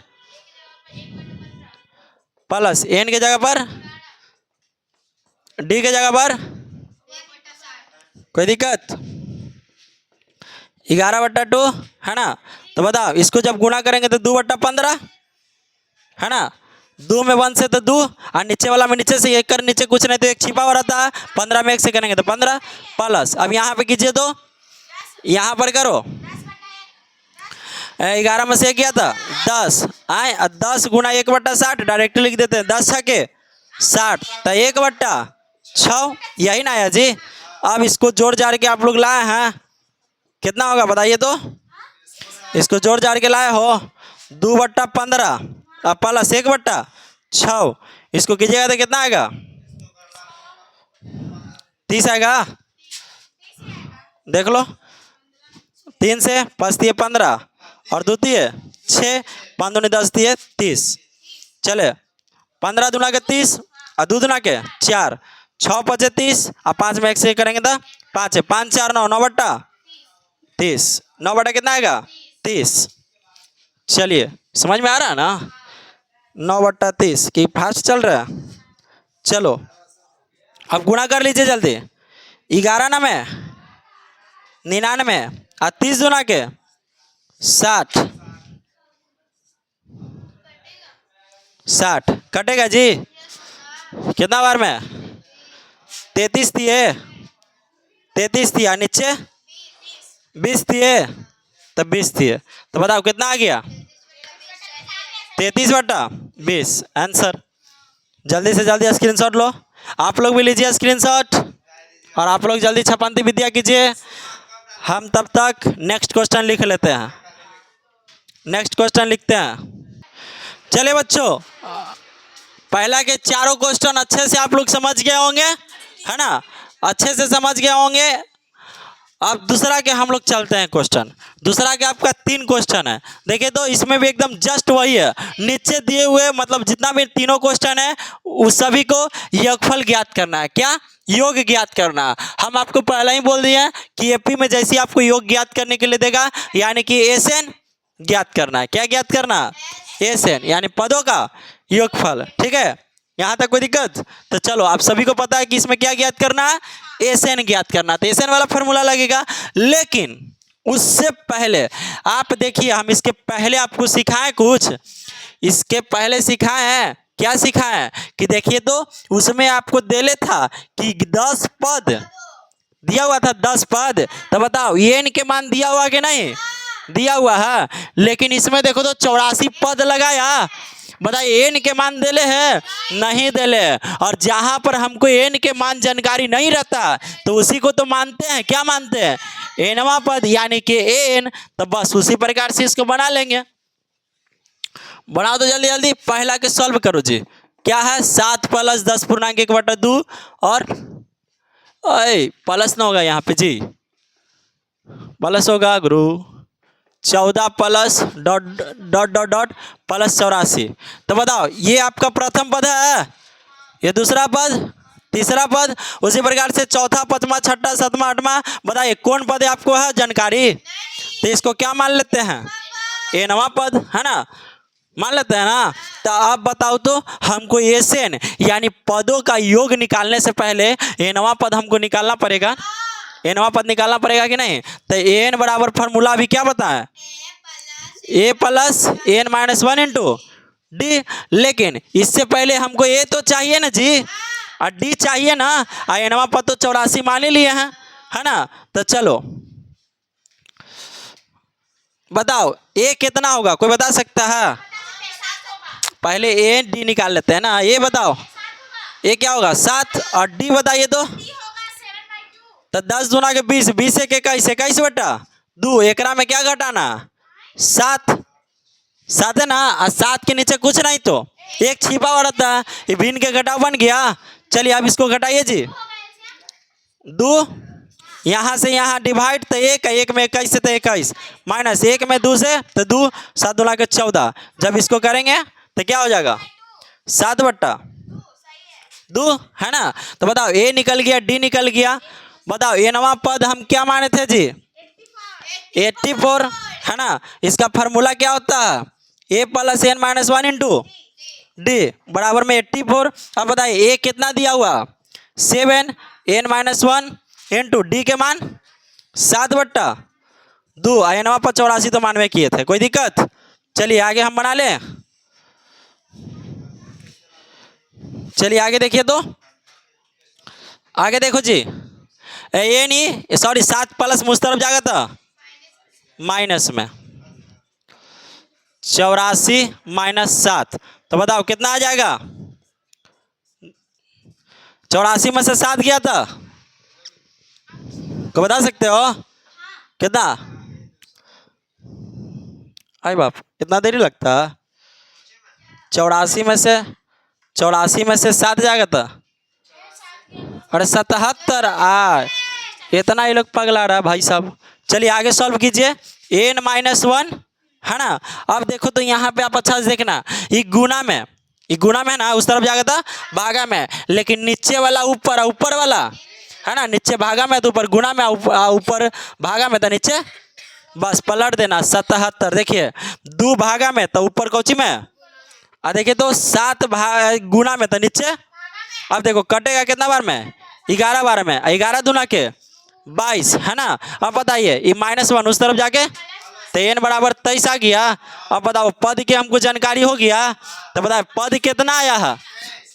प्लस एन के जगह पर डी के जगह पर, कोई दिक्कत? 11/2, है ना? तो बताओ इसको जब गुणा करेंगे तो 2/15, है ना? 2 में 1 से तो 2 और नीचे वाला में नीचे से 1 कर, नीचे कुछ नहीं तो 1 छिपा हुआ रहता है। 15 में 1 से करेंगे तो 15 प्लस, अब यहाँ पे कीजिए तो यहाँ पर करो 11 में से किया था 10 आए, 10 गुना 1/60 डायरेक्ट लिख देते हैं, 10 छके 60, तो 1/6 यही ना है जी। अब इसको जोड़ जाड़ के आप लोग लाए हैं, कितना होगा बताइए तो? इसको जोड़ जाड़ के लाए हो 2/15 प्लस 1/6, इसको कीजिएगा तो कितना आएगा? 30 आएगा। देख लो 3 से 5 तिये 15 और 2 तिये 6, 5 दूनी 10 तिये 30, चले 15 दूना के 30 और 2 दूना के 4, 6 पचे 30 और 5 में 1 से करेंगे तो 5 है, 5 4 9, 9/30, 9 कितना आएगा? 30। चलिए समझ में आ रहा है ना? 9/30 की फास्ट चल रहा है। चलो अब गुणा कर लीजिए जल्दी, 11 ना में 99 और 30 दूना के 60, 60 कटेगा जी कितना बार में? 33 दिए, 33 दिया, नीचे 20 दिए तो 20 दिए, तो बताओ कितना आ गया? 33/20 आंसर। जल्दी से जल्दी स्क्रीनशॉट लो, आप लोग भी लीजिए स्क्रीनशॉट और आप लोग जल्दी छपांती विद्या कीजिए। हम तब तक नेक्स्ट क्वेश्चन लिख लेते हैं, नेक्स्ट क्वेश्चन लिखते हैं। चलिए बच्चों, पहला के चारों क्वेश्चन अच्छे से आप लोग समझ गए होंगे, है ना? अच्छे से समझ गए होंगे। अब दूसरा के हम लोग चलते हैं क्वेश्चन। दूसरा के आपका 3 क्वेश्चन है, देखिए तो इसमें भी एकदम जस्ट वही है, नीचे दिए हुए मतलब जितना भी तीनों क्वेश्चन है उस सभी को योगफल ज्ञात करना है। क्या? योग ज्ञात करना। हम आपको पहले ही बोल दिए हैं कि एपी में जैसे आपको योग ज्ञात करने के लिए देगा, यानी कि एसएन ज्ञात करना है। क्या ज्ञात करना? एसएन यानी पदों का योगफल। ठीक है, यहाँ तक कोई दिक्कत? तो चलो आप सभी को पता है कि इसमें क्या ज्ञात करना है? एसएन ज्ञात करना। तो एसएन वाला फॉर्मूला लगेगा, लेकिन उससे पहले आप देखिए, हम इसके पहले आपको सिखाएं कुछ, इसके पहले सिखाए हैं। क्या सिखाए हैं कि देखिए तो उसमें आपको देले था कि 10 पद दिया हुआ था, 10 पद। तो बताओ एन के मान दिया हुआ कि नहीं? दिया हुआ है, लेकिन इसमें देखो तो 84 पद लगाया। बताइए एन के मान देले है? नहीं देले। और जहां पर हमको एन के मान जानकारी नहीं रहता तो उसी को तो मानते हैं। क्या मानते हैं? एनवा पद यानी कि एन। तो बस उसी प्रकार से इसको बना लेंगे। बनाओ तो जल्दी जल्दी, पहला के सॉल्व करो जी। क्या है? 7 + 10 पूर्णांक 1/2 और प्लस ना होगा यहाँ पे जी, प्लस होगा गुरु 14 plus dot dot dot dot plus 84। तो बताओ ये आपका प्रथम पद है, ये दूसरा पद, तीसरा पद, उसी प्रकार से चौथा, पांचवा, छठा, सातवां, आठवां। बताइए कौन पद है आपको है जानकारी? तो इसको क्या मान लेते हैं? एनवा पद, है ना? मान लेते हैं ना। तो अब बताओ तो हमको एन यानी पदों का योग निकालने से पहले एनवा पद हमको निकालना पड़ेगा, एनवा पद निकालना पड़ेगा कि नहीं। तो एन बराबर फॉर्मूला अभी क्या बताया, a plus n minus one into d. लेकिन इससे पहले हमको ए तो चाहिए ना जी, और डी चाहिए ना, और एनवा पद तो 84 मान ही लिए हैं, है ना। तो चलो बताओ ए कितना होगा, कोई बता सकता है। पहले ए डी निकाल लेते हैं ना, ये बताओ ए क्या होगा 7, और डी बताइए तो 10 दूना के 20, 20 एक 21, 21 बटा 2, एकरा में क्या घटाना 7, 7 है ना, और 7 के नीचे कुछ नहीं तो एक छिपा हुआ रहता है, ये भिन्न के घटाव बन गया। चलिए अब इसको घटाइए जी, 2 यहाँ से यहाँ डिवाइड तो 1 है, 1 में 21 से तो 21, माइनस 1 में 2 से तो 2, 7 दूना के 14। जब इसको करेंगे तो क्या हो जाएगा 7 बट्टा 2, है ना। तो बताओ ए निकल गया, डी निकल गया। बताओ ए नवा पद हम क्या माने थे जी 84, है ना। इसका फार्मूला क्या होता है, a plus n minus one into d बराबर में 84। अब बताइए ए कितना दिया हुआ 7, N minus one into D के मान 7 बट्टा 2, एनवा पर 84 तो मानवे किए थे, कोई दिक्कत। चलिए आगे हम बना लें, चलिए आगे देखिए तो आगे देखो जी, ये नहीं सॉरी 7 प्लस मुझ तरफ जाएगा था माइनस में 84 माइनस 7, तो बताओ कितना आ जाएगा, 84 में से 7 गया था, को बता सकते हो कितना। अरे बाप इतना देरी लगता, 84 में से 7 जाएगा था, अरे 77 इतना ही लोग पगला रहा भाई साहब। चलिए आगे सॉल्व कीजिए, एन माइनस वन, है ना। अब देखो तो यहाँ पे आप अच्छा से देखना, ये गुना में है ना, उस तरफ जाएगा था भागा में, लेकिन नीचे वाला ऊपर, ऊपर वाला है ना, नीचे भागा में तो ऊपर, गुना में ऊपर भागा में तो नीचे, बस पलट देना 77। देखिए 2 भागा में तो ऊपर कौची में, और देखिए तो 7 गुना में तो नीचे। अब देखो कटेगा कितना बार में 11 बार में, 11 दूना के 22, है ना। अब बताइए ये -1 उस तरफ जाके तो एन बराबर 23 आ गया। अब बताओ पद की हमको जानकारी हो गया, तो बताओ पद कितना आया है,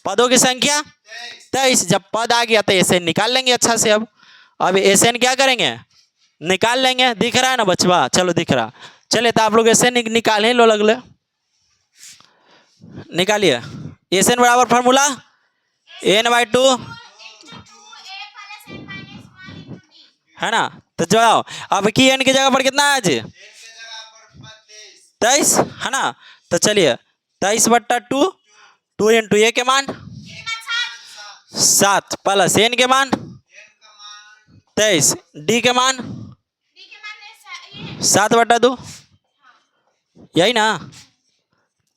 पदों की संख्या 23। जब पद आ गया तो एसएन निकाल लेंगे अच्छा से। अब एसएन क्या करेंगे निकाल लेंगे, दिख रहा है ना बचवा, चलो दिख रहा। चलिए तो आप लोग एसएन निकाल लो, लगले निकालिए। एसएन बराबर फार्मूला n/2, है ना। तो जाओ अब की एन की जगह पर कितना है जी 23, है ना। तो चलिए 23 बट्टा 2, 2 इंटू ए के मान 7 प्लस एन के मान 23, डी के मान 7 बट्टा 2, यही ना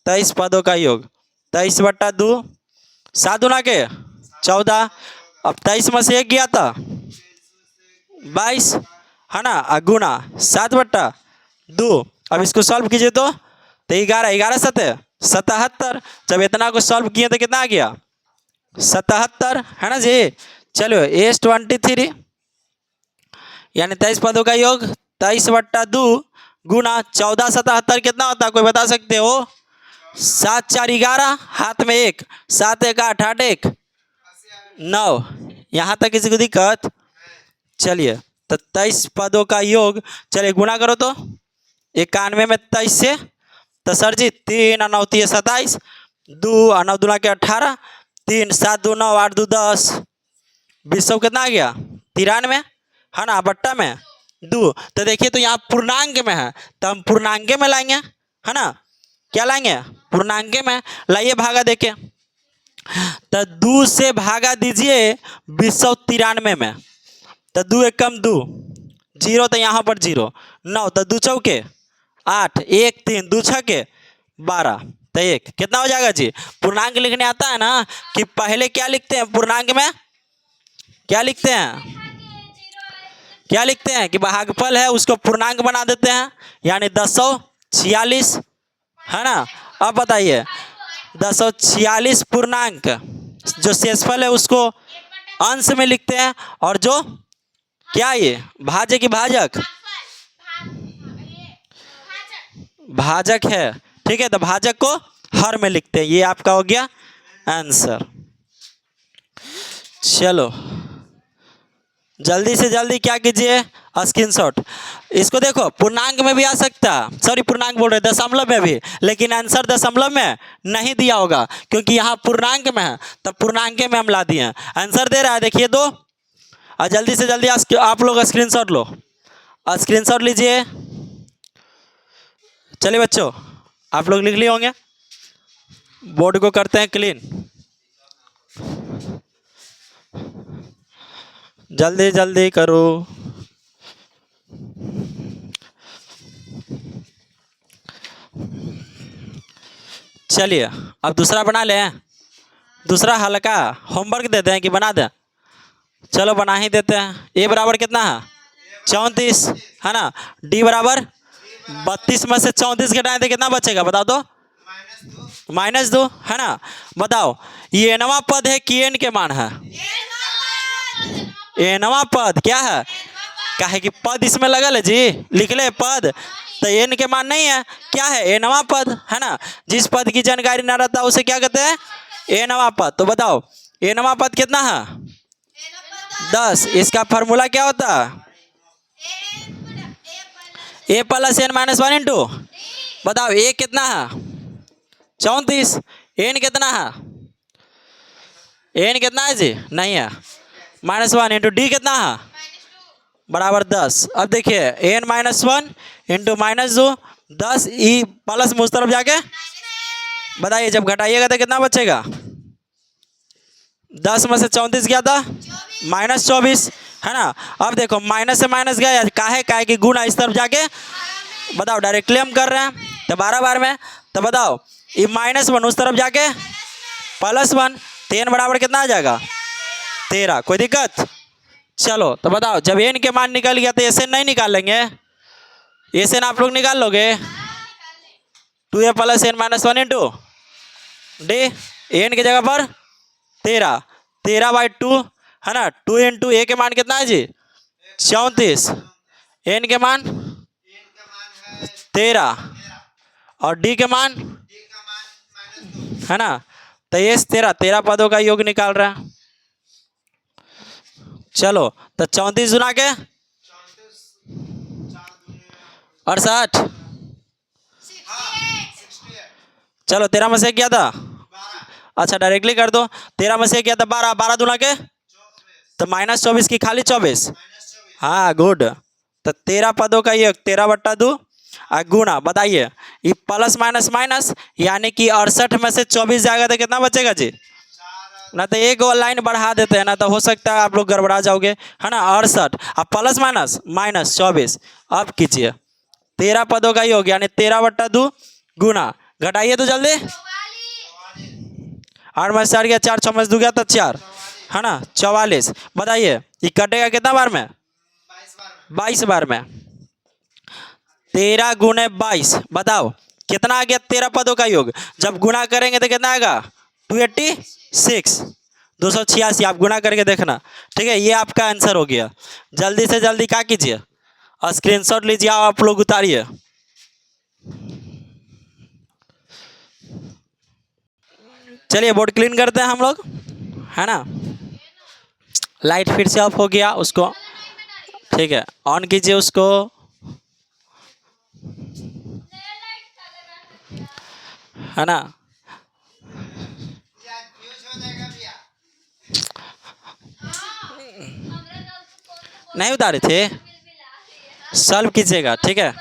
23 पदों का योग 23 बट्टा 2, 7 दूना के 14। अब 23 में से 1 गया था 22, है ना, गुना 7 बट्टा 2। अब इसको सॉल्व कीजिए तो 11, 11 7 77। जब इतना को सॉल्व किए तो कितना आ गया 77, है ना जी। चलो S23 यानी 23 पदों का योग 23 बट्टा 2 गुना 14 77 कितना होता है, कोई बता सकते हो। 7 4 11, हाथ में 1, 7 1 8 8 1 9। यहाँ तक किसी को दिक्कत। चलिए तो 23 पदों का योग, चलिए गुना करो तो 91 में 23 से, तो सर जी 3 और 9 3 27, 2 और 9 दूना के 18, 3 7 2 9 8 2 10, 20 कितना आ गया 93, है ना, बट्टा में 2। तो देखिए तो यहाँ पूर्णांक में है तो हम पूर्णांक में लाएंगे, है ना। क्या लाएंगे पूर्णांक में लाइए, भागा देके तो 2 से भागा दीजिए 293 में, तो 2 1 कम 2, 0 तो यहाँ पर 0, 9 तो 2 चौके 8, 1 3 2 छके 12, तो 1 कितना हो जाएगा जी। पूर्णांक लिखने आता है ना कि पहले क्या लिखते हैं पूर्णांक में, क्या लिखते हैं, क्या लिखते हैं कि भागफल है उसको पूर्णांक बना देते हैं, यानी 1046, है ना। अब बताइए 246 पूर्णांक, जो शेषफल है उसको अंश में लिखते हैं, और जो क्या ये भाज्य की भाजक, भाजक है, ठीक है, तो भाजक को हर में लिखते हैं। ये आपका हो गया आंसर। चलो जल्दी से जल्दी क्या कीजिए, स्क्रीनशॉट। इसको देखो पूर्णांक में भी आ सकता, सॉरी पूर्णांक बोल रहे दशमलव में भी, लेकिन आंसर दशमलव में नहीं दिया होगा क्योंकि यहाँ पूर्णांक में है, तब पूर्णांक में हम ला दिए। आंसर दे रहा है, देखिए 2। और जल्दी से जल्दी आप लोग स्क्रीनशॉट लो, स्क्रीनशॉट लीजिए। चलिए बच्चों, आप लोग लिख लिए होंगे, बोर्ड को करते हैं क्लीन। जल्दी जल्दी करो। चलिए अब दूसरा बना लें, दूसरा हल्का होमवर्क देते हैं कि बना दें। चलो बना ही देते हैं। ए बराबर कितना है 34 है ना, डी बराबर 32 में से 34 घटाएं तो कितना बचेगा बताओ तो, -2 है ना। बताओ ये एनवा पद है कि एन के मान है, एनवा पद क्या है, काहे कि पद इसमें लगल है जी, लिख ले पद, तो एन के मान नहीं है, क्या है एनवा पद है ना। जिस पद की जानकारी ना रहता उसे क्या कहते हैं, एनवा पद। तो बताओ एनवा पद कितना है 10, इसका फॉर्मूला क्या होता है, a plus n minus 1 into, बताओ ए कितना है 34, एन कितना है, एन कितना है जी नहीं है, -1 इंटू डी कितना है बराबर 10। अब देखिए एन -1 इंटू -2 10, ई प्लस में उस तरफ जाके बताइए जब घटाइएगा तो कितना बचेगा, 10 में से 34 क्या था -24 है ना। अब देखो माइनस से माइनस गया, काहे कि गुना इस तरफ जाके, बताओ डायरेक्टली हम कर रहे हैं तो 12 बार में, तो बताओ ये -1 उस तरफ जाके +1, 3 बराबर कितना आ जाएगा 13। कोई दिक्कत। चलो तो बताओ जब एन के मान निकल गया तो एस नहीं निकालेंगे, एस आप लोग निकाल लोगे, 2a + n - 1 into D, N की जगह पर 13/2 है ना, 2 इंटू ए के मान कितना है जी 34, एन के मान 13 और डी के मान है ना, तो ये 13 पदों का योग निकाल रहा है। चलो तो 34 गुना के 68, चलो 13 में से क्या था, अच्छा डायरेक्टली कर दो, 13 में से क्या था 12, 12 दूना के तो -24 की खाली 24, हाँ गुड। तो 13 पदों का ये 13/2 गुना, बताइए ये प्लस माइनस माइनस यानी कि 68 में से 24 जाएगा तो कितना बचेगा जी, ना तो एक और लाइन बढ़ा देते हैं ना तो हो सकता है आप लोग गड़बड़ा जाओगे है ना। 68 अब प्लस माइनस माइनस 24, अब कीजिए 13 पदों का ही हो गया यानी 13/2 गुना, घटाइए तो जल्दी, 8 में 4 गया 4, 6 में 2 गया तो 4 है ना 44। बताइए ये कटेगा कितना बार में 22 बार में, 13 गुने 22 बताओ कितना आ गया 13 पदों का योग, जब गुना करेंगे तो कितना आएगा 286, 286 आप गुना करके देखना, ठीक है। ये आपका आंसर हो गया। जल्दी से जल्दी क्या कीजिए स्क्रीनशॉट लीजिए, आप लोग उतारिए। चलिए बोर्ड क्लीन करते हैं हम लोग है ना। लाइट फिर से ऑफ हो गया, उसको ठीक है ऑन कीजिए उसको, है ना। नहीं उतारे थे, सॉल्व कीजिएगा ठीक है।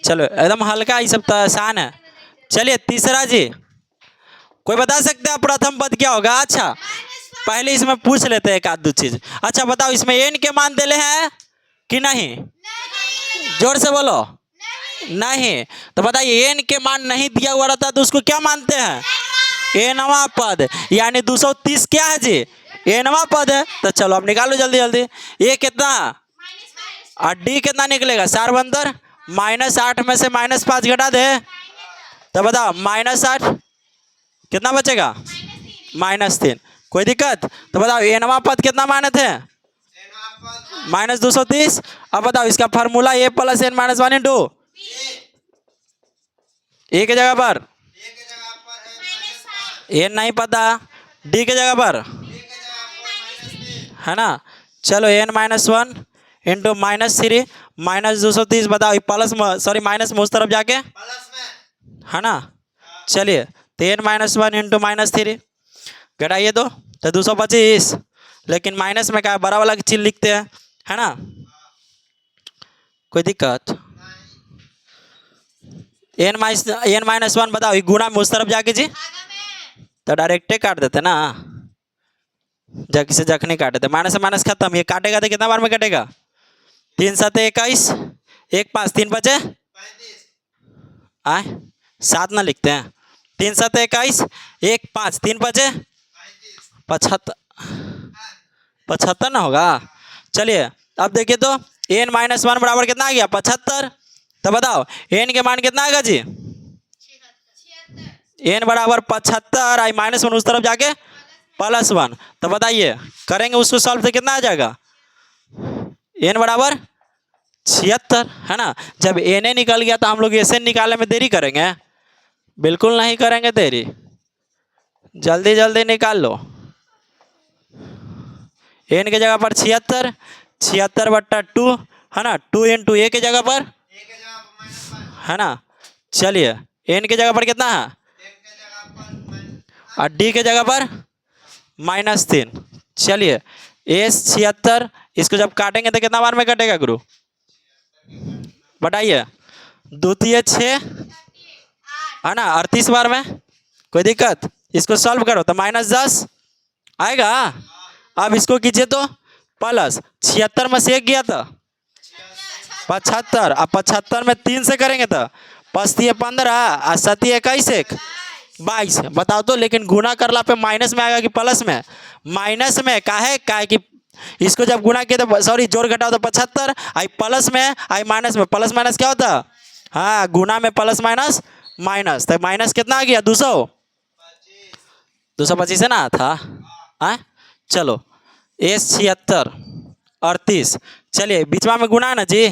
चलो एकदम हल्का, ये सब तो आसान है। चलिए तीसरा जी, कोई बता सकते हैं प्रथम पद क्या होगा। अच्छा पहले इसमें पूछ लेते हैं एक आध दो चीज। अच्छा बताओ इसमें एन के मान देले हैं कि नहीं, जोर से बोलो नहीं। तो बताइए एन के मान नहीं दिया हुआ रहता तो उसको क्या मानते हैं, एनवा पद, यानी 230 क्या है जी एनवा पद है। तो चलो अब निकालो जल्दी जल्दी, ये कितना और डी कितना निकलेगा 4 बंदर, -8 में से -5 घटा दे तो बताओ -8 कितना बचेगा? -3। कोई दिक्कत? तो बताओ एनवा पद कितना माने थे? -230। अब बताओ इसका फार्मूला a + n - 1 इंटू ए की जगह पर n नहीं पता, d की जगह पर है ना। चलो n - 1 इंटू -3 -230। बताओ प्लस सॉरी माइनस में उस तरफ जाके है ना। चलिए तो n - 1 इंटू -3 घटाइए तो 225। लेकिन माइनस में क्या बड़ा वाला चीज लिखते हैं है ना। कोई दिक्कत? n - 1 बताओ गुना में उस तरफ जाके जी तो डायरेक्टे काट देते ना, जग से जख नहीं काटे थे। माइनस से माइनस खत्म। ये काटेगा तो कितना बार में कटेगा? 3 7 21 1 5 3 बचे आए 7 ना लिखते हैं। 3 7 21 1 5 3 बचे 75 75 ना होगा। चलिए अब देखिए तो n - 1 बराबर कितना आ गया? 75। तो बताओ n के मान कितना आएगा जी? n बराबर 75 आई -1 उस तरफ जाके +1। तो बताइए करेंगे उसको सॉल्व तो कितना आ जाएगा? n बराबर 76 है ना। जब n निकल गया तो हम लोग SN निकालने में देरी करेंगे? बिल्कुल नहीं करेंगे देरी, जल्दी जल्दी निकाल लो। n की जगह पर 76 76/2 है ना। 2 इंटू a की जगह पर है ना। चलिए n की जगह पर कितना है और d की जगह पर -3। चलिए s 76 इसको जब काटेंगे तो कितना बार में कटेगा गुरु? बताइए। द्वितीय 6 है ना 38 बार में। कोई दिक्कत? इसको सॉल्व करो तो -10 आएगा। अब इसको कीजिए तो प्लस 76 में से 1 गया था 75। अब 75 में 3 से करेंगे तो 5 × 15 और 7 × 21 1 22। बताओ तो लेकिन गुना करला पे माइनस में आएगा कि प्लस में? माइनस में। काहे कि इसको जब गुना किए तो सॉरी जोड़ घटाओ तो 75 आई प्लस में आई माइनस में। प्लस माइनस क्या होता? हाँ गुना में प्लस माइनस माइनस। तो माइनस कितना आ गया? 225 है ना था। हाँ चलो s 76 38। चलिए बीच में गुना है ना जी।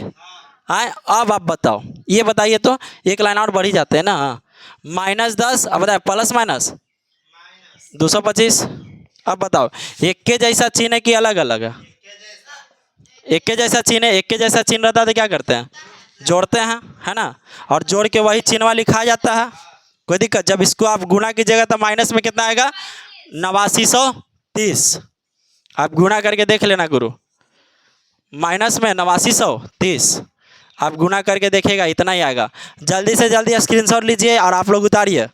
हाँ अब आप बताओ ये बताइए तो एक लाइन और बढ़ी जाते हैं ना। -10 अब बताए प्लस माइनस 225। अब बताओ एक के जैसा चिन्ह है कि अलग अलग है? एक के जैसा चिन्ह है। एक के जैसा चिन्ह रहता है तो क्या करते हैं? जोड़ते हैं है ना। और जोड़ के वही चिन्ह लिखा जाता है। कोई दिक्कत? जब इसको आप गुना कीजिएगा तो माइनस में कितना आएगा? 8930। आप गुना करके देख लेना गुरु। माइनस में 8930 आप गुना करके देखिएगा इतना ही आएगा। जल्दी से जल्दी स्क्रीनशॉट लीजिए और आप लोग उतारिए।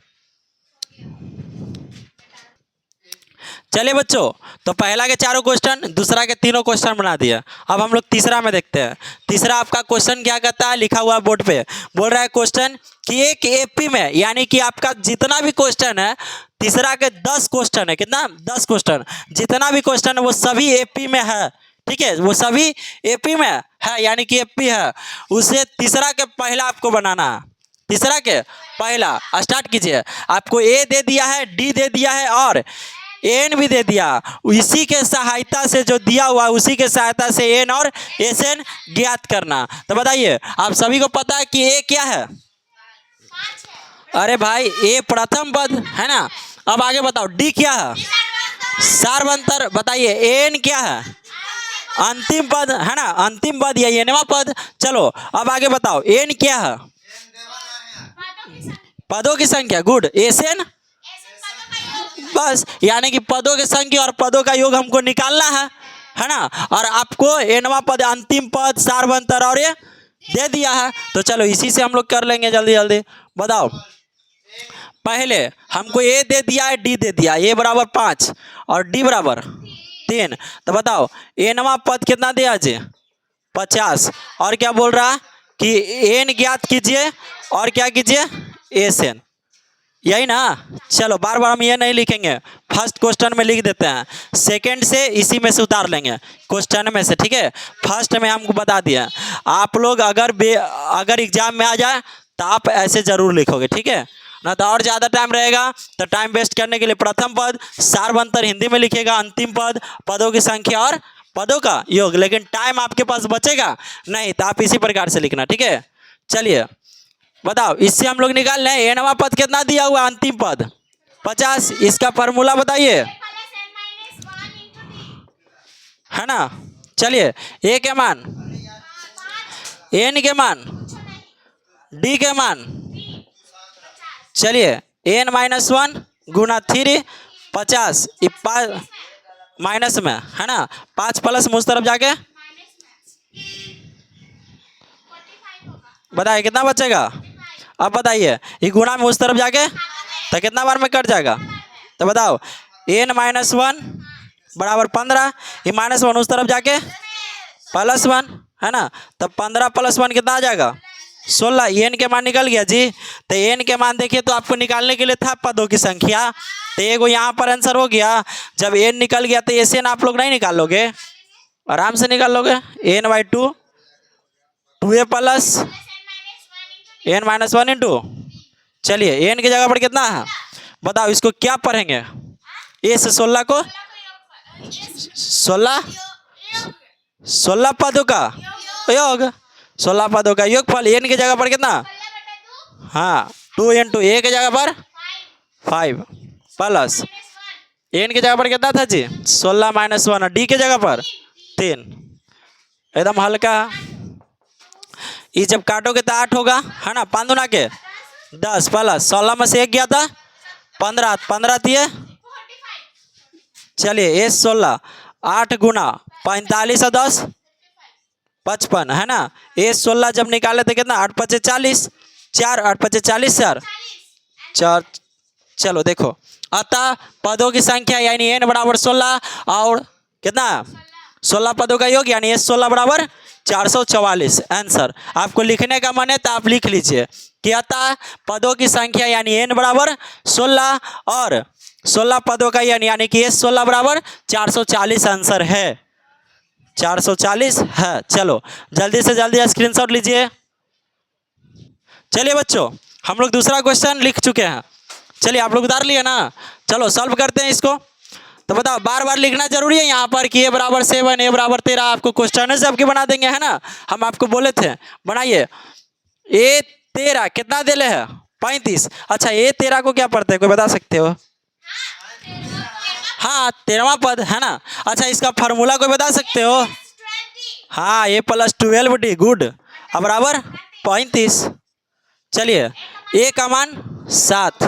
चलिए बच्चों तो पहला के चारों क्वेश्चन दूसरा के तीनों क्वेश्चन बना दिया। अब हम लोग तीसरा में देखते हैं। तीसरा आपका क्वेश्चन क्या कहता है? लिखा हुआ बोर्ड पे बोल रहा है क्वेश्चन कि एक एपी में यानी कि आपका जितना भी क्वेश्चन है तीसरा के 10 क्वेश्चन है। कितना? 10 क्वेश्चन। जितना भी क्वेश्चन है वो सभी एपी में है। ठीक है वो सभी एपी में है यानी कि एपी है। उसे तीसरा के पहला आपको बनाना है। तीसरा के पहला स्टार्ट कीजिए। आपको ए दे दिया है, डी दे दिया है और एन भी दे दिया। इसी के सहायता से जो दिया हुआ उसी के सहायता से एन और एस एन ज्ञात करना। तो बताइए आप सभी को पता है कि ए क्या है? अरे भाई ए प्रथम पद है ना। अब आगे बताओ डी क्या है? सार्वंतर। बताइए एन क्या है? अंतिम पद है ना। अंतिम पद या एनवा पद। चलो अब आगे बताओ एन क्या है? पदों की संख्या। गुड। एस एन बस यानी कि पदों की संख्या और पदों का योग हमको निकालना है ना। और आपको एनवा पद अंतिम पद सार्वंतर और ये दे दिया है। तो चलो इसी से हम लोग कर लेंगे जल्दी जल्दी। बताओ पहले हमको ए दे दिया है, डी दे दिया। ए बराबर 5 और डी बराबर 3। तो बताओ एनवा पद कितना दिया जी? 50। और क्या बोल रहा है कि एन ज्ञात कीजिए और क्या कीजिए? S N. यही ना। चलो बार बार हम ये नहीं लिखेंगे, फर्स्ट क्वेश्चन में लिख देते हैं, सेकंड से इसी में से उतार लेंगे क्वेश्चन में से। ठीक है फर्स्ट में हमको बता दिया। आप लोग अगर एग्जाम में आ जाए तो आप ऐसे ज़रूर लिखोगे। ठीक है ना तो और ज़्यादा टाइम रहेगा। तो टाइम वेस्ट करने के लिए प्रथम पद सार्वंतर हिंदी में लिखेगा, अंतिम पद पदों की संख्या और पदों का योग, लेकिन टाइम आपके पास बचेगा नहीं, तो आप इसी प्रकार से लिखना। ठीक है, चलिए बताओ, इससे हम लोग निकाल रहे हैं एनवा पद कितना दिया हुआ, अंतिम पद 50। इसका फॉर्मूला बताइए, है ना। चलिए ए के मान, एन के मान, डी के मान, चलिए n-1 गुना 3 50 माइनस में, है ना। 5 प्लस मुझ तरफ जाके बताइए कितना बचेगा। अब बताइए ये गुना में उस तरफ जाके तो कितना बार में कट जाएगा, तो बताओ n-1 बराबर 15, ये -1 उस तरफ जाके +1, है ना। तो 15 + 1 कितना आ जाएगा 16। एन के मान निकल गया जी। तो एन के मान देखिए तो आपको निकालने के लिए था पदों की संख्या, तो एगो यहाँ पर आंसर हो गया। जब एन निकल गया तो ऐसे ना आप लोग नहीं निकाल लोगे, आराम से निकाल लोगे। n/2 2a plus n-1 into, चलिए एन की जगह पर कितना है बताओ, इसको क्या पढ़ेंगे, ए से 16 को 16 पदों का योग, 16 पदों का योगफल। एन की जगह पर कितना, हाँ 2 इंटू ए की जगह पर 5 प्लस एन की जगह पर कितना था जी 16 -1, डी की जगह पर 3, एकदम हल्का। ये जब काटोगे तो 8 होगा, है ना। 5 दूना के 10 प्लस 16 में से 1 गया था 15, 15 दिए, चलिए ये 16 8 गुना 45 और 10 55, है ना। ये 16 जब निकाले थे कितना 8 × 5 = 40, 4 8 × 5 = 40, 4। चलो देखो, अतः पदों की संख्या यानी n बराबर 16 और कितना 16 पदों का योग यानी S16 बराबर 444। आंसर आपको लिखने का मन है तो आप लिख लीजिए कि अतः पदों की संख्या यानी n बराबर 16 और 16 पदों का यानी कि S16 बराबर 440 आंसर है, 440 है। चलो जल्दी से जल्दी स्क्रीनशॉट लीजिए। चलिए बच्चों, हम लोग दूसरा क्वेश्चन लिख चुके हैं। चलिए आप लोग उतार लिए ना, चलो सॉल्व करते हैं इसको। तो बताओ, बार बार लिखना जरूरी है यहाँ पर कि a बराबर 7 a बराबर 13, आपको क्वेश्चन से आपके बना देंगे, है ना। हम आपको बोले थे बनाइए। a 13 कितना दिले है 35। अच्छा a 13 को क्या पढ़ते हैं, कोई बता सकते हो। हाँ 13वां पद, है ना। अच्छा इसका फार्मूला कोई बता सकते हो। हाँ a + 12d, गुड, अब बराबर 35। चलिए a का मान 7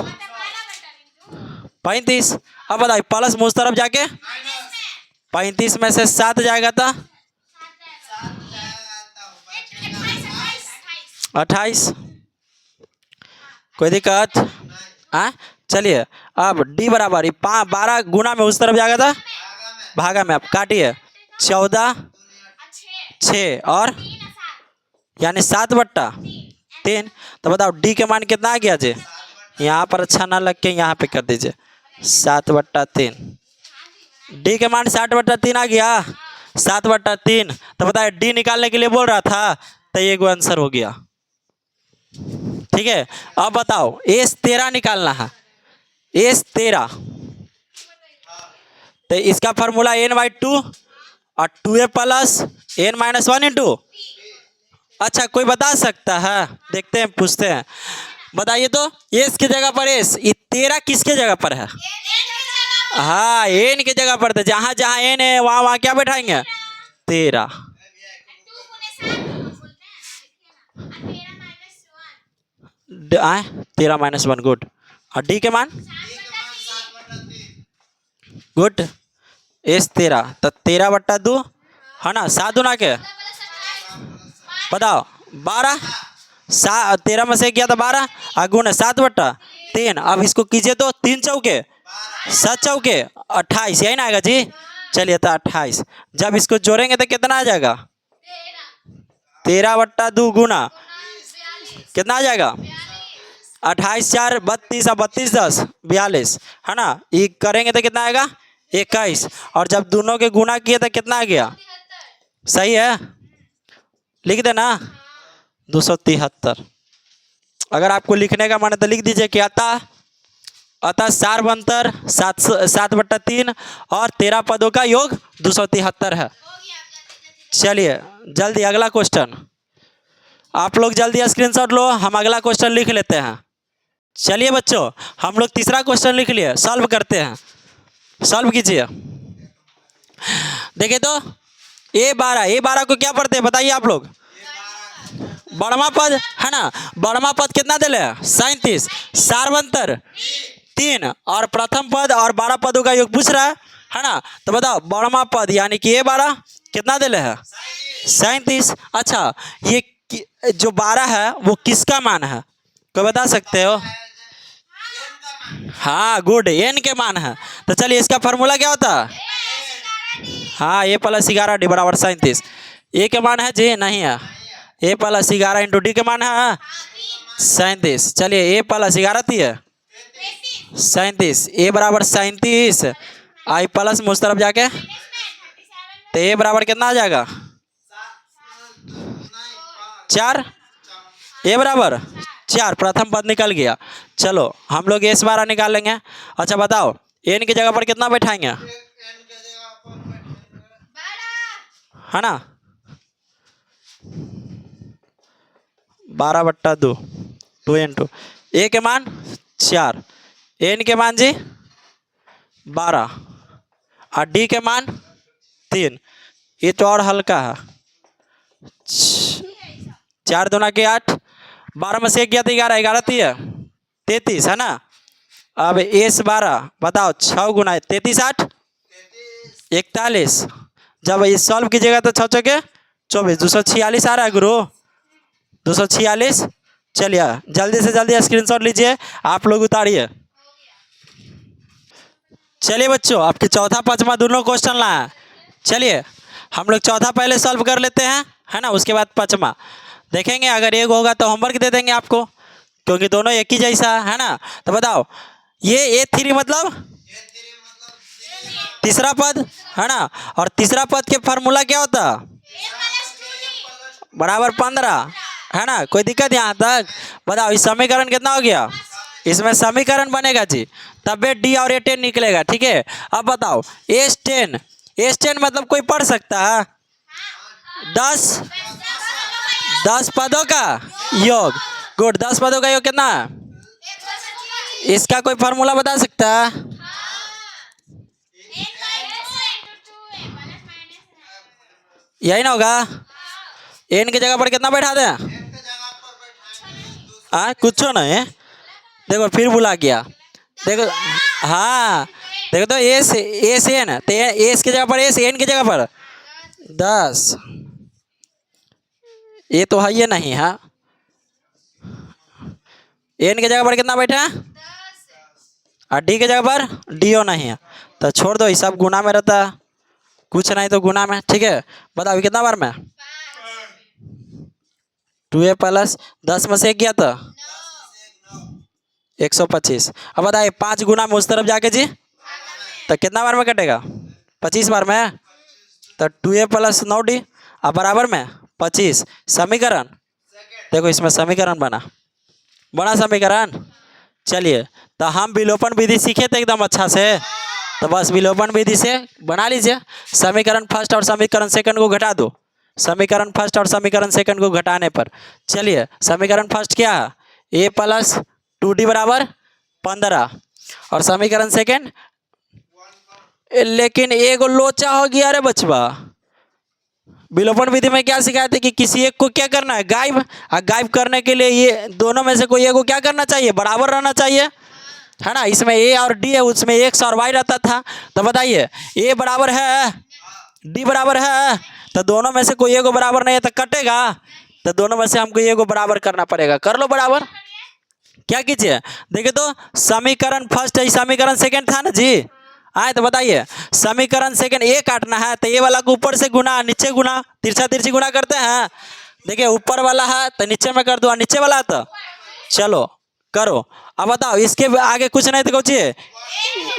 35। अब बताइए प्लस मुझ तरफ जाके 35 में से 7 जाएगा तो 28। कोई दिक्कत, हाँ। चलिए अब d बराबर 12 गुना में उस तरफ जाएगा था भागा में, अब काटिए 14 6 और यानी 7/3। तो बताओ d के मान कितना आ गया जी, यहाँ पर अच्छा ना लग के यहाँ पे कर दीजिए 7/3। डी के मान 7/3 आ गया, 7/3। तो बताए डी निकालने के लिए बोल रहा था, तो ये आंसर हो गया। ठीक है, अब बताओ S13 निकालना है, S13। तो इसका फॉर्मूला n/2 और 2a प्लस n-1 इंटू। अच्छा कोई बता सकता है, देखते हैं पूछते हैं, बताइए तो एस की जगह पर एस, ये 13 किसके जगह पर है। हाँ एन की जगह पर, जहाँ जहाँ एन है वहाँ वहाँ क्या बैठाएंगे 13। 13 -1, गुड। और डी के मान गुड, S13 तो 13/2, है ना। 7 दूना के बताओ 12, 13 में से किया था 12 गुना 7/3। अब इसको कीजिए तो 3 चौके 7 चौके 28, यही ना आएगा जी। चलिए तो 28, जब इसको जोड़ेंगे तो कितना आ जाएगा 13/2 गुना कितना आ जाएगा 28 4 32 और 32 10 42, है ना। ये करेंगे तो कितना आएगा 21, और जब दोनों के गुना किए तो कितना आ गया, सही है, लिख देना 273। अगर आपको लिखने का मन है तो लिख दीजिए कि अतः अतः सारवंतर 7/3 और 13 पदों का योग 273 है। चलिए जल्दी अगला क्वेश्चन, आप लोग जल्दी स्क्रीनशॉट लो, हम अगला क्वेश्चन लिख लेते हैं। चलिए बच्चों हम लोग तीसरा क्वेश्चन लिख लिए, सॉल्व करते हैं, सॉल्व कीजिए। देखिए तो A12 को क्या पढ़ते हैं बताइए आप लोग? बड़मा पद है ना, बड़मा पद कितना दिले? 37, सारवंतर 3 और प्रथम पद और 12 पदों का योग पूछ रहा है ना, तो बताओ बड़मा पद यानी कि A12 कितना दिले है? 37। अच्छा ये जो 12 है वो किसका मान है, कोई बता सकते हो? हाँ गुड, n के मान है। तो चलिए इसका फॉर्मूला क्या होता है? हाँ A + 11 D = 37। ए के मान है जी? नहीं है। A + 11 × D के मान है 37। चलिए A + 11 थी है 37, A = 37, आई प्लस में उस तरफ जाके तो A बराबर कितना आ जाएगा? 4, A बराबर 4, प्रथम पद निकल गया। चलो हम लोग S12 निकालेंगे। अच्छा बताओ n की जगह पर कितना बैठाएंगे, है ना? 12/2, 2 × A के मान 4, n के मान जी 12 और D के मान 3। ये तो और हल्का है, 4 दूना के 8, 12 में से 1 गया तो 11, 11 थी है 33 है ना। अब S12 बताओ 6 × 33 8 41, जब ये सॉल्व कीजिएगा तो 6 के 24, 246 आ रहा है गुरु, 246। चलिए जल्दी से जल्दी स्क्रीनशॉट लीजिए, आप लोग उतारिए। चलिए बच्चों आपके चौथा पांचवा दोनों क्वेश्चन लाए। चलिए हम लोग चौथा पहले सॉल्व कर लेते हैं, है ना, उसके बाद पांचवा देखेंगे। अगर एक होगा तो होमवर्क दे देंगे आपको, क्योंकि दोनों एक ही जैसा है ना। तो बताओ ये A3 मतलब तीसरा पद है ना, और तीसरा पद के फार्मूला क्या होता? बराबर 15 है ना। कोई दिक्कत यहाँ तक? बताओ इस समीकरण कितना हो गया? इसमें समीकरण बनेगा जी, तब D और A10 निकलेगा, ठीक है। अब बताओ S10 मतलब कोई पढ़ सकता है? 10 पदों का योग। गुड, 10 पदों का योग कितना है? इसका कोई फार्मूला बता सकता है? यही ना होगा? n की जगह पर कितना बैठा दें? कुछ नहीं, देखो फिर भुला गया, देखो हाँ देखो तो एस एन, तो एस की जगह पर एस, एन की जगह पर 10, ये तो है ये नहीं है। एन की जगह पर कितना बैठा है? और डी की जगह पर डीओ नहीं है, तो छोड़ दो, ये सब गुना में रहता है, कुछ नहीं तो गुना में, ठीक है। बताओ कितना बार में? 2A + 10 में से 1 गया तो 125। अब बताइए 5 गुना में उस तरफ जाके जी, तो कितना बार में कटेगा? 25 बार में। तो 2A + 9D अब बराबर में 25। समीकरण देखो, इसमें समीकरण बना समीकरण। चलिए तो हम विलोपन विधि सीखे थे एकदम अच्छा से, तो बस विलोपन विधि से बना लीजिए। समीकरण फर्स्ट और समीकरण सेकंड को घटा दो, समीकरण फर्स्ट और समीकरण सेकंड को घटाने पर, चलिए समीकरण फर्स्ट क्या है? A + 2D = 15 और समीकरण सेकंड, लेकिन एगो लोचा हो गया रे बचवा। विलोपन विधि में क्या सिखाए थे कि किसी एक को क्या करना है? गायब। और गायब करने के लिए ये दोनों में से कोई एक को क्या करना चाहिए? बराबर रहना चाहिए, है ना। इसमें A और D है, उसमें X और Y रहता था। तो बताइए A बराबर है, D बराबर है, तो दोनों में से कोई एक को बराबर नहीं है तो कटेगा, तो दोनों में से हमको एक को बराबर करना पड़ेगा। कर लो बराबर। क्या कीजिए, देखिए तो समीकरण फर्स्ट है, समीकरण सेकंड था ना जी। आए तो बताइए समीकरण सेकंड A काटना है तो ये वाला को ऊपर से गुना, नीचे गुना, तिरछा तिरछी गुना करते हैं। देखिए ऊपर वाला है तो नीचे में कर दो, नीचे वाला तो चलो करो। अब बताओ इसके आगे कुछ नहीं तो कुछ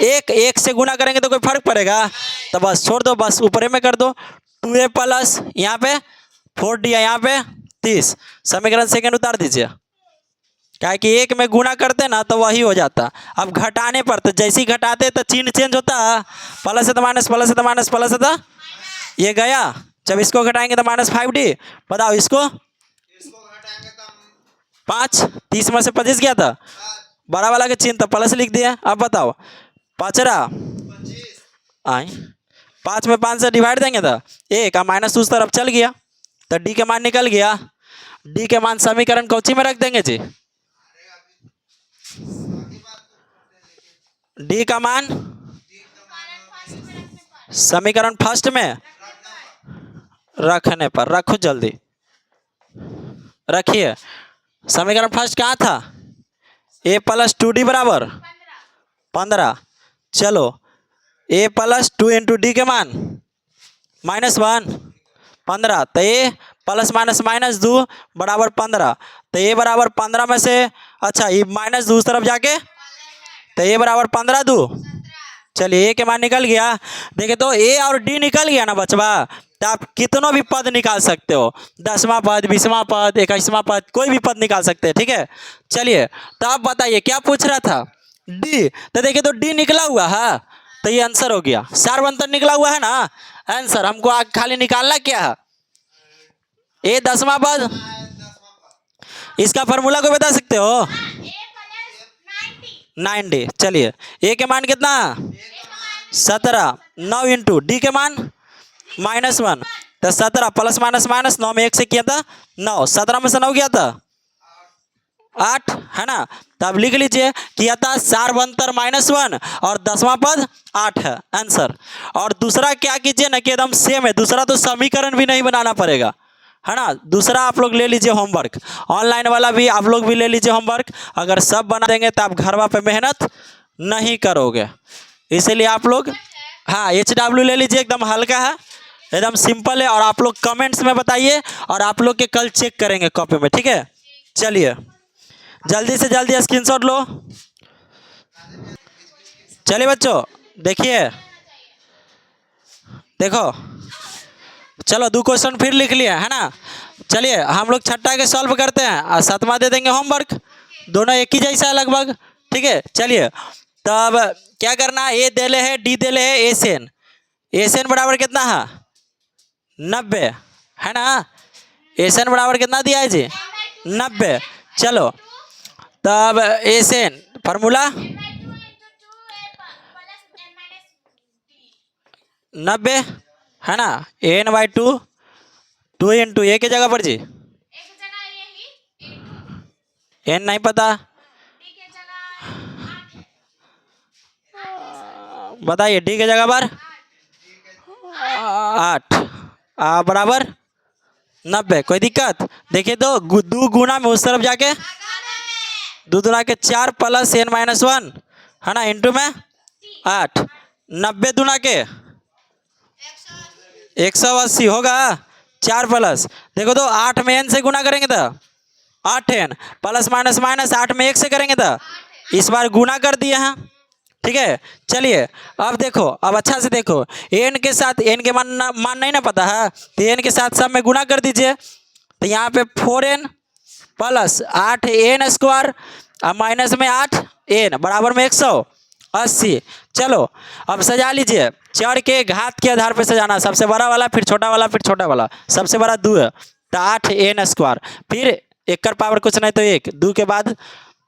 एक से गुना करेंगे तो कोई फर्क पड़ेगा? तो बस छोड़ दो, बस ऊपर में कर दो। 2A + यहाँ पे 4D है, यहाँ पे 30, समीकरण सेकंड उतार दीजिए। क्या है कि एक में गुना करते ना तो वही हो जाता। अब घटाने पर तो जैसे ही घटाते तो चिन्ह चेंज होता, प्लस है तो माइनस, प्लस है तो माइनस, प्लस है तो ये गया। जब इसको घटाएंगे तो -5D। बताओ इसको 5, 30 में से 25 गया था, बड़ा वाला के चिन्ह तो प्लस लिख दिया। अब बताओ पचरा आए 5 में 5 से डिवाइड देंगे तो एक, माइनस उस तरफ चल गया तो डी के मान निकल गया। डी के मान समीकरण कौची में रख देंगे जी? डी का मान समीकरण फर्स्ट में रखने पर, रखो जल्दी रखिए। समीकरण फर्स्ट कहाँ था? a + 2d बराबर 15। चलो a + 2 इंटू डी के मान -1 15, तो a प्लस माइनस माइनस 2 बराबर 15, तो a बराबर 15 में से अच्छा ये -2 उस तरफ जाके तो a बराबर 15 2। चलिए a के मान निकल गया। देखिए तो a और d निकल गया ना बचवा, तो आप कितनों भी पद निकाल सकते हो, 10वां पद, 20वां पद, 21वां पद, कोई भी पद निकाल सकते हैं। ठीक है, चलिए तो आप बताइए क्या पूछ रहा था? डी। तो देखिए तो डी निकला हुआ है तो ये आंसर हो गया। सारवंतर निकला हुआ है ना आंसर। हमको खाली निकालना क्या है? ए 10वां पद, इसका फॉर्मूला को बता सकते हो? 9D। चलिए ए के मान कितना? 17। 9 इंटू डी के मान -1, तो 17 प्लस माइनस माइनस 9 में 1 से किया था 9, 17 में से 9 किया था 8 है ना। तब लिख लीजिए किया था सारवंतर -1 और 10वां पद 8 है आंसर। और दूसरा क्या कीजिए ना कि एकदम सेम है, दूसरा तो समीकरण भी नहीं बनाना पड़ेगा है ना। दूसरा आप लोग ले लीजिए होमवर्क, ऑनलाइन वाला भी आप लोग भी ले लीजिए होमवर्क। अगर सब बना देंगे तो आप घरवा पे मेहनत नहीं करोगे, इसीलिए आप लोग हाँ HW ले लीजिए, एकदम हल्का है, एकदम सिंपल है। और आप लोग कमेंट्स में बताइए और आप लोग के कल चेक करेंगे कॉपी में। ठीक है, चलिए जल्दी से जल्दी स्क्रीनशॉट लो। चलिए बच्चों देखिए, देखो चलो 2 क्वेश्चन फिर लिख लिया है ना। चलिए हम लोग छठा के सॉल्व करते हैं और 7वां दे देंगे होमवर्क, दोनों एक ही जैसा है लगभग। ठीक है, चलिए तब क्या करना है? ए देले है, डी देले है, एसेन। एसेन बराबर कितना है? 90 है ना। एसेन बराबर कितना दिया है जी? 90। चलो तब एसेन फार्मूला 90 है ना। n/2 2 इंटू ए के जगह पर जी n नहीं पता, बताइए डी के जगह पर 8 बराबर 90। कोई दिक्कत? देखिए तो 2 गुना में उस तरफ जाके 2 दूना के 4 प्लस n-1 है ना इंटू में 8, 90 दूना के 180 होगा 4 प्लस। देखो तो 8 में n से गुना करेंगे तो 8n प्लस माइनस माइनस 8 में 1 से करेंगे तो इस बार गुना कर दिए हैं। ठीक है, चलिए अब देखो, अब अच्छा से देखो, n के साथ n के मान नहीं ना पता है तो n के साथ सब में गुना कर दीजिए। तो यहाँ पे 4n प्लस 8n स्क्वायर और माइनस में 8n बराबर में 180। चलो अब सजा लीजिए, चर के घात के आधार पर सजाना, सबसे बड़ा वाला फिर छोटा वाला फिर छोटा वाला, सबसे बड़ा 2 है तो 8n स्क्वायर, फिर 1 का पावर कुछ नहीं तो 1, 2 के बाद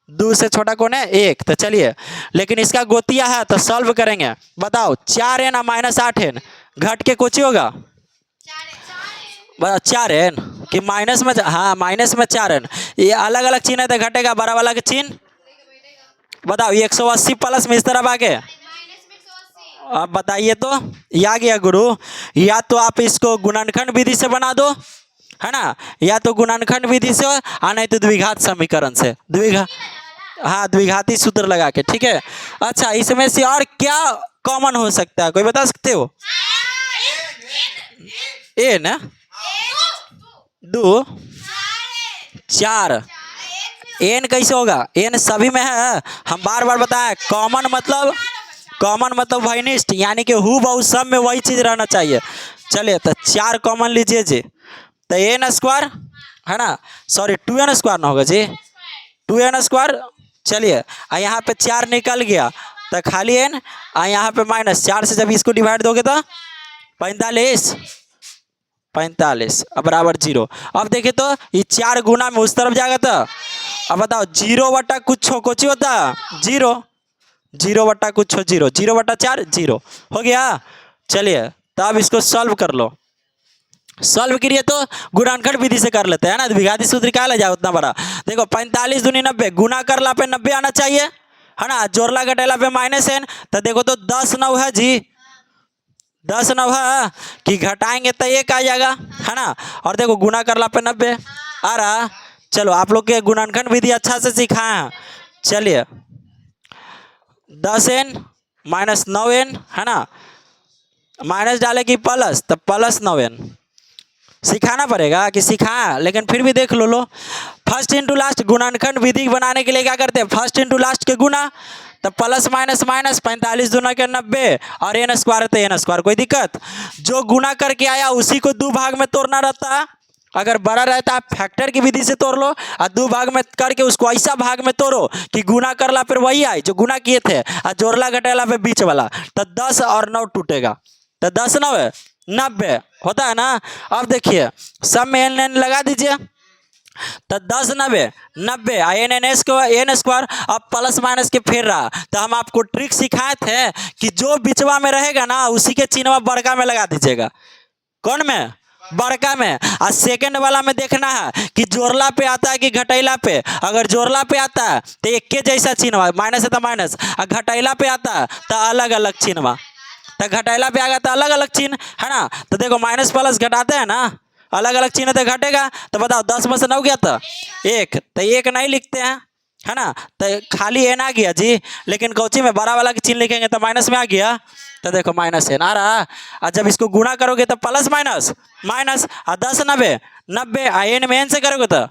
2 से छोटा कौन है 1। तो चलिए लेकिन इसका गोतिया है तो सॉल्व करेंगे। बताओ 4n और -8n घट के कुछ होगा 4n कि माइनस में, हाँ माइनस में 4n, ये अलग अलग चिन्ह है तो घटेगा बड़ा वाला के चिन्ह। बताओ ये 180 प्लस में इस तरफ आ गए। अब बताइए तो ये आ गया गुरु, या तो आप इसको गुणनखंड विधि से बना दो है ना, या तो गुणनखंड विधि से और नहीं तो द्विघात समीकरण से, द्विघाती सूत्र लगा के। ठीक है, अच्छा इसमें से और क्या कॉमन हो सकता है, कोई बता सकते हो? ए ना 2 4 एन कैसे होगा? एन सभी में है, हम बार बार बताएं कॉमन मतलब वहीनिष्ठ, यानी कि हु बहु सब में वही चीज रहना चाहिए। चलिए तो 4 कॉमन लीजिए जी, तो एन स्क्वायर है ना, सॉरी 2n स्क्वायर ना होगा जी, 2n²। चलिए यहाँ पे 4 निकल गया तो खाली n, यहाँ पे -4 से जब इसको डिवाइड दोगे तो 45 अब बराबर 0। अब देखिए तो ये 4 गुना में उस तरफ जाएगा तो अब बताओ 0 बटा कुछ होता 0, 0 बटा कुछ 0, 0 बटा 4 0 हो गया। चलिए तो अब इसको सॉल्व कर लो। सॉल्व करिए तो गुणनखंड विधि से कर लेते हैं ना, द्विघाती सूत्र क्या ले जाए उतना बड़ा। देखो 45 दूनी 90, गुना करला पे 90 आना चाहिए है ना, जोड़ला घटेला पे -n। तो देखो तो 10 9 है जी, 10 9 है कि घटाएंगे तो 1 आ जाएगा है ना, और देखो गुना करला पे 90 आ रहा। चलो आप लोग के गुणनखंड विधि अच्छा से सिखाए हैं। चलिए 10n -9n है ना, माइनस डाले कि प्लस, तो +9n सिखाना पड़ेगा कि सिखाया, लेकिन फिर भी देख लो। फर्स्ट इंटू लास्ट गुणनखंड विधि बनाने के लिए क्या करते हैं, फर्स्ट इंटू लास्ट के गुना, तो प्लस माइनस माइनस 45 दूना के 90 और n² है तो n²। कोई दिक्कत, जो गुना करके आया उसी को 2 भाग में तोड़ना रहता है। अगर बड़ा रहता है फैक्टर की विधि से तोड़ लो और 2 भाग में करके उसको ऐसा भाग में तोड़ो कि गुना करला फिर वही आए जो गुना किए थे, और जोड़ला घटेला पे बीच वाला, तो 10 और 9 टूटेगा, तो 10 9 90 होता है ना। अब देखिए सब में n लगा दीजिए, तो 10 90 90 n²। अब प्लस माइनस के फेर रहा, तो हम आपको ट्रिक सिखाए थे कि जो बिचवा में रहेगा ना उसी के चिन्ह बड़का में लगा दीजिएगा। कौन में, बड़का में। और सेकंड वाला में देखना है कि जोड़ला पे आता है कि घटैला पे। अगर जोड़ला पे आता है तो एक के जैसा चिन्ह, माइनस है तो माइनस, और घटैला पे आता है तो अलग अलग चिन्ह, तो घटैला पे आ गया तो अलग अलग चिन्ह है ना। तो देखो माइनस प्लस घटाते हैं ना, अलग अलग चिन्ह तो घटेगा। तो बताओ 10 में से 9 गया तो 1, तो 1 नहीं लिखते हैं है ना, तो खाली n आ गया जी। लेकिन कौची में बड़ा वाला की चिन्ह लिखेंगे तो माइनस में आ गया, तो देखो -n आ रहा। और जब इसको गुणा करोगे तो प्लस माइनस माइनस, और 10 90 90 n में n से करोगे तो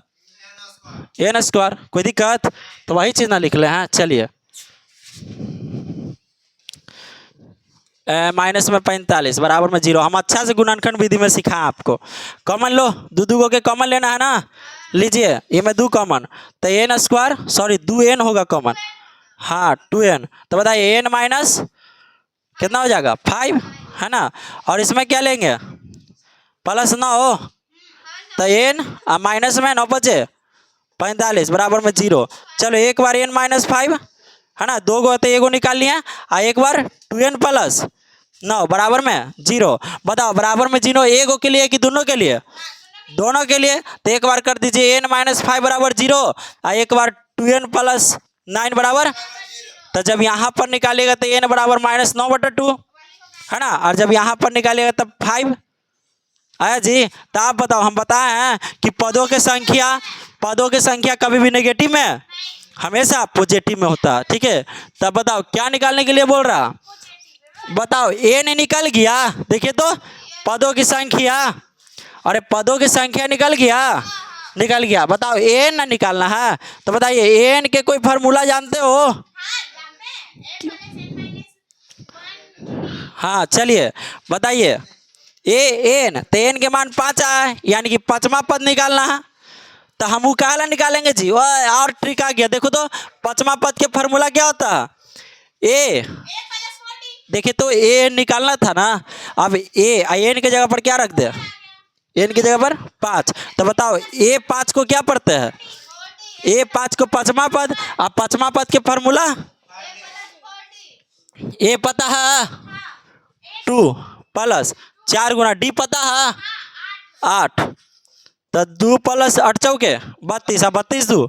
n²। कोई दिक्कत, तो वही चीज़ ना लिख ले हैं। चलिए माइनस में 45 बराबर में 0। हम अच्छा से गुणनखंड विधि में सिखाएं आपको। कॉमन लो, 2 के कॉमन लेना है ना, लीजिए ये में 2 कॉमन, तो n², सॉरी 2n होगा कॉमन, हाँ 2n। तो बताइए n माइनस कितना हो जाएगा 5 है ना, और इसमें क्या लेंगे +9, तो n माइनस में 9 बचे 45 बराबर में 0। चलो एक बार n -5 है ना, 2 गो तो 1 गो निकाल लिया, और एक बार 2n + 9 बराबर में 0। बताओ बराबर में 0 एक गो के लिए कि दोनों के लिए, दोनों के लिए। तो एक बार कर दीजिए n -5 बराबर 0, और एक बार 2n + 9 बराबर, तो जब यहाँ पर निकालिएगा तो n बराबर -9/2 है ना, और जब यहाँ पर निकालिएगा तब 5 आया जी। तो आप बताओ, हम बताए हैं कि पदों के संख्या कभी भी नेगेटिव में, हमेशा पॉजिटिव में होता है, ठीक है। तब बताओ क्या निकालने के लिए बोल रहा, बताओ n निकल गया। देखिए तो पदों की संख्या, अरे पदों की संख्या निकल गया। बताओ n निकालना है, तो बताइए n के कोई फार्मूला जानते हो? हाँ चलिए बताइए, n तो n के मान 5 आए, यानी कि 5वां पद निकालना है। तो हम वो काला निकालेंगे जी, और ट्रिक आ गया। देखो तो 5वां पद के फार्मूला क्या होता है, a। देखिए तो a निकालना था ना, अब a n के जगह पर क्या रख दे, n की जगह पर 5। तो बताओ a 5 को क्या पढ़ते हैं, a 5 को 5वां पद, अब 5वां पद के फार्मूला a पता है 2 + 4 गुना d पता है 8, तो 2 + 8 चौके 32, 32 2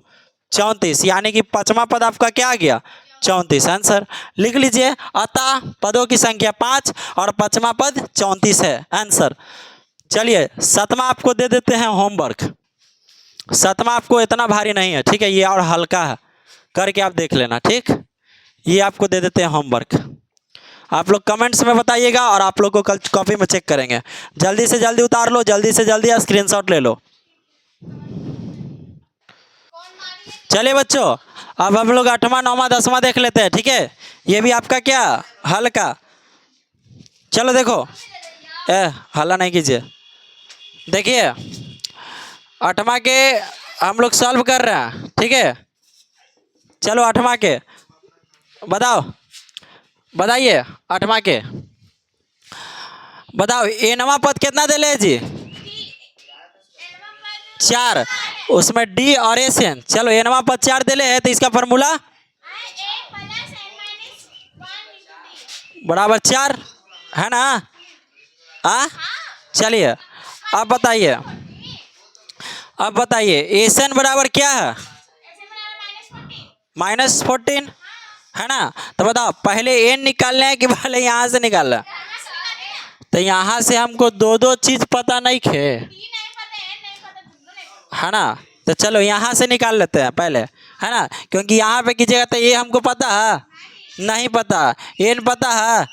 34, यानी कि 5वां पद आपका क्या आ गया 34। आंसर लिख लीजिए, अतः पदों की संख्या 5 और 5वां पद 34 है आंसर। चलिए 7वां आपको दे देते हैं होमवर्क। 7वां आपको इतना भारी नहीं है, ठीक है, ये और हल्का है, करके आप देख लेना, ठीक। ये आपको दे देते हैं होमवर्क, आप लोग कमेंट्स में बताइएगा और आप लोग को कल कॉपी में चेक करेंगे। जल्दी से जल्दी उतार लो, जल्दी से जल्दी स्क्रीनशॉट ले लो। चलिए बच्चों, अब हम लोग 8वां 9वां 10वां देख लेते हैं, ठीक है। ये भी आपका क्या हल्का, चलो देखो, हल्ला नहीं कीजिए। देखिए 8वां के हम लोग सॉल्व कर रहे हैं, ठीक है। चलो आठवां के बताओ, बताइए आठवां के बताओ। एनवा पद कितना दे ले जी? 4, उसमें डी और एस एन। चलो एनवा पद 4 दे ले है तो इसका फॉर्मूला बराबर 4 है ना? चलिए अब बताइए, अब बताइए एस एन बराबर क्या है? -14 है ना? तो बताओ पहले एन निकालना है कि पहले यहाँ से निकालना है? तो यहाँ से हमको दो चीज पता नहीं खे, है ना? तो चलो यहाँ से निकाल लेते हैं पहले, है ना? क्योंकि यहाँ पे कीजिएगा तो ये हमको पता है नहीं पता, एन पता है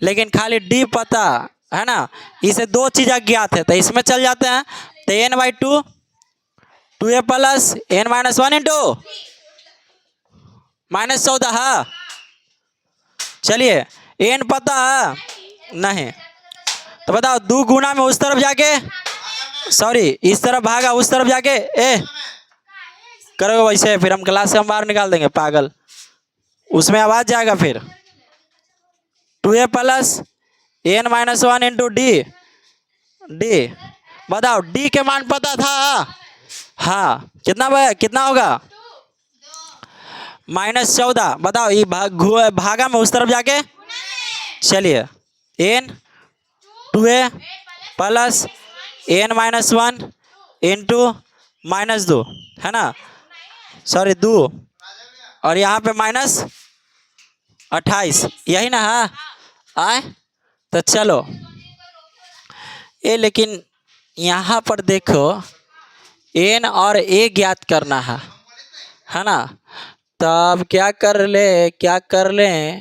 लेकिन खाली डी पता है ना? इसे 2 चीज़ अज्ञात है तो इसमें चल जाते हैं। तो n/2 2a plus n-1 into -14 है। चलिए एन पता है नहीं, तो बताओ 2 गुना में उस तरफ जाके, सॉरी इस तरफ भागा उस तरफ जाके, करोगे वैसे फिर हम क्लास से हम बाहर निकाल देंगे पागल, उसमें आवाज जाएगा फिर। 2a plus n-1 into D, बताओ डी के मान पता था? हाँ कितना होगा? -14। बताओ ये भागा में उस तरफ जाके, चलिए n 2a plus n-1 into -2 है ना? सॉरी 2 और यहाँ पे -28 यही ना है? आए तो चलो लेकिन यहाँ पर देखो एन और ए ज्ञात करना है ना? तब क्या कर ले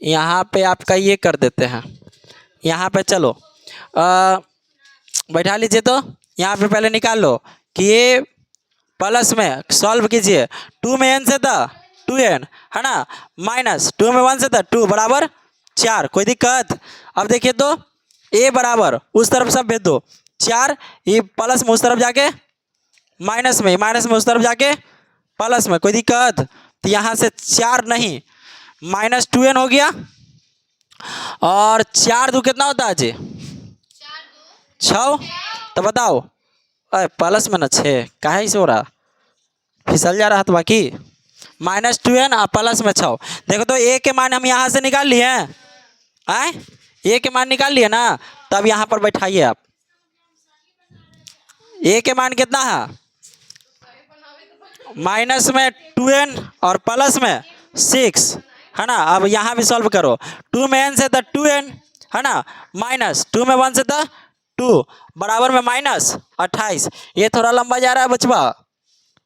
यहाँ पे आपका ये कर देते हैं, यहाँ पे चलो बैठा लीजिए। तो यहाँ पे पहले निकाल लो कि ये प्लस में सॉल्व कीजिए, 2 में n से था 2n है ना, -2 में 1 से था 2 बराबर 4, कोई दिक्कत? अब देखिए तो a बराबर उस तरफ सब भेज दो 4, ये प्लस में उस तरफ जाके माइनस में उस तरफ जाके प्लस में, कोई दिक्कत? तो यहाँ से 4 नहीं -2n हो गया और 4 2 कितना होता है जी? 6। तो बताओ प्लस में ना 6 काहे इसे हो रहा, फिसल जा रहा था बाकी -2n और प्लस में 6। देखो तो a के मान हम यहाँ से निकाल लिए हैं, a के मान निकाल लिए ना? तब यहाँ पर बैठाइए आप, a के मान कितना है? माइनस में 2n और प्लस में 6 है ना? अब यहाँ भी सॉल्व करो, 2 में n से था 2n है ना, -2 में 1 से था 2 बराबर में -28। ये थोड़ा लंबा जा रहा है बचवा,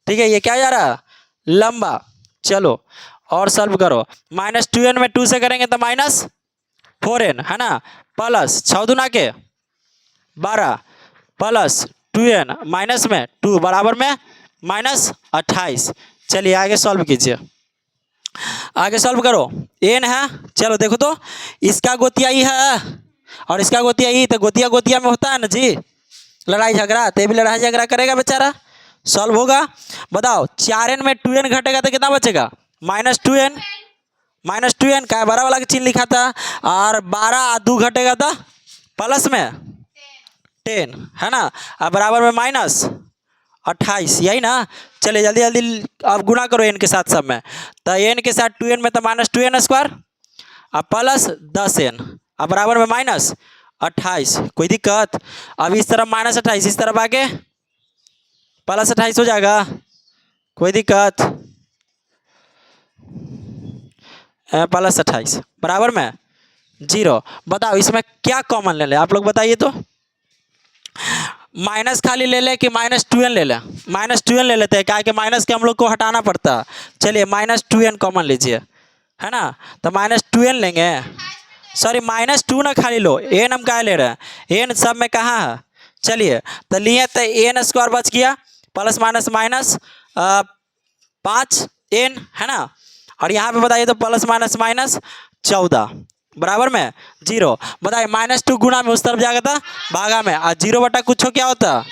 ठीक है? ये क्या जा रहा है? लंबा। चलो और सॉल्व करो, -2n में 2 से करेंगे तो -4n है ना, प्लस 6 दूना के 12 प्लस 2n माइनस में 2 बराबर में -28। चलिए आगे सॉल्व कीजिए, आगे सॉल्व करो। n है, चलो देखो तो इसका गोतिया ई है और इसका गोतिया ई, तो गोतिया में होता है ना जी लड़ाई झगड़ा, तो भी लड़ाई झगड़ा करेगा बेचारा, सॉल्व होगा। बताओ 4n में 2n घटेगा तो कितना बचेगा? -2n का बड़ा वाला चिन्ह लिखा था, और 12 और 2 घटेगा तो प्लस में 10 है ना, अब बराबर में -28, यही ना? चलिए जल्दी जल्दी अब गुणा करो n के साथ सब में, तो n के साथ 2n में तो -2n² अब प्लस 10n अब बराबर में -28, कोई दिक्कत? अब इस तरफ -28 इस तरफ आके +28 हो जाएगा, कोई दिक्कत? +28 बराबर में 0। बताओ इसमें क्या कॉमन ले ले, आप लोग बताइए तो। माइनस खाली ले ले कि -2n ले ले? -2n ले लेते हैं, क्या कि माइनस के हम लोग को हटाना पड़ता है। चलिए -2n कॉमन लीजिए, है ना? तो -2n लेंगे, सॉरी -2 ना खाली लो, n हम क्या ले रहे हैं? n सब में कहाँ है? चलिए तो लिए तो n² बच गया, प्लस माइनस 5n है ना, और यहाँ पे बताइए तो प्लस माइनस 14 बराबर में 0। बताइए -2 गुना में उस तरफ जाएगा था भागा में, और 0 बटा कुछ क्या होता है?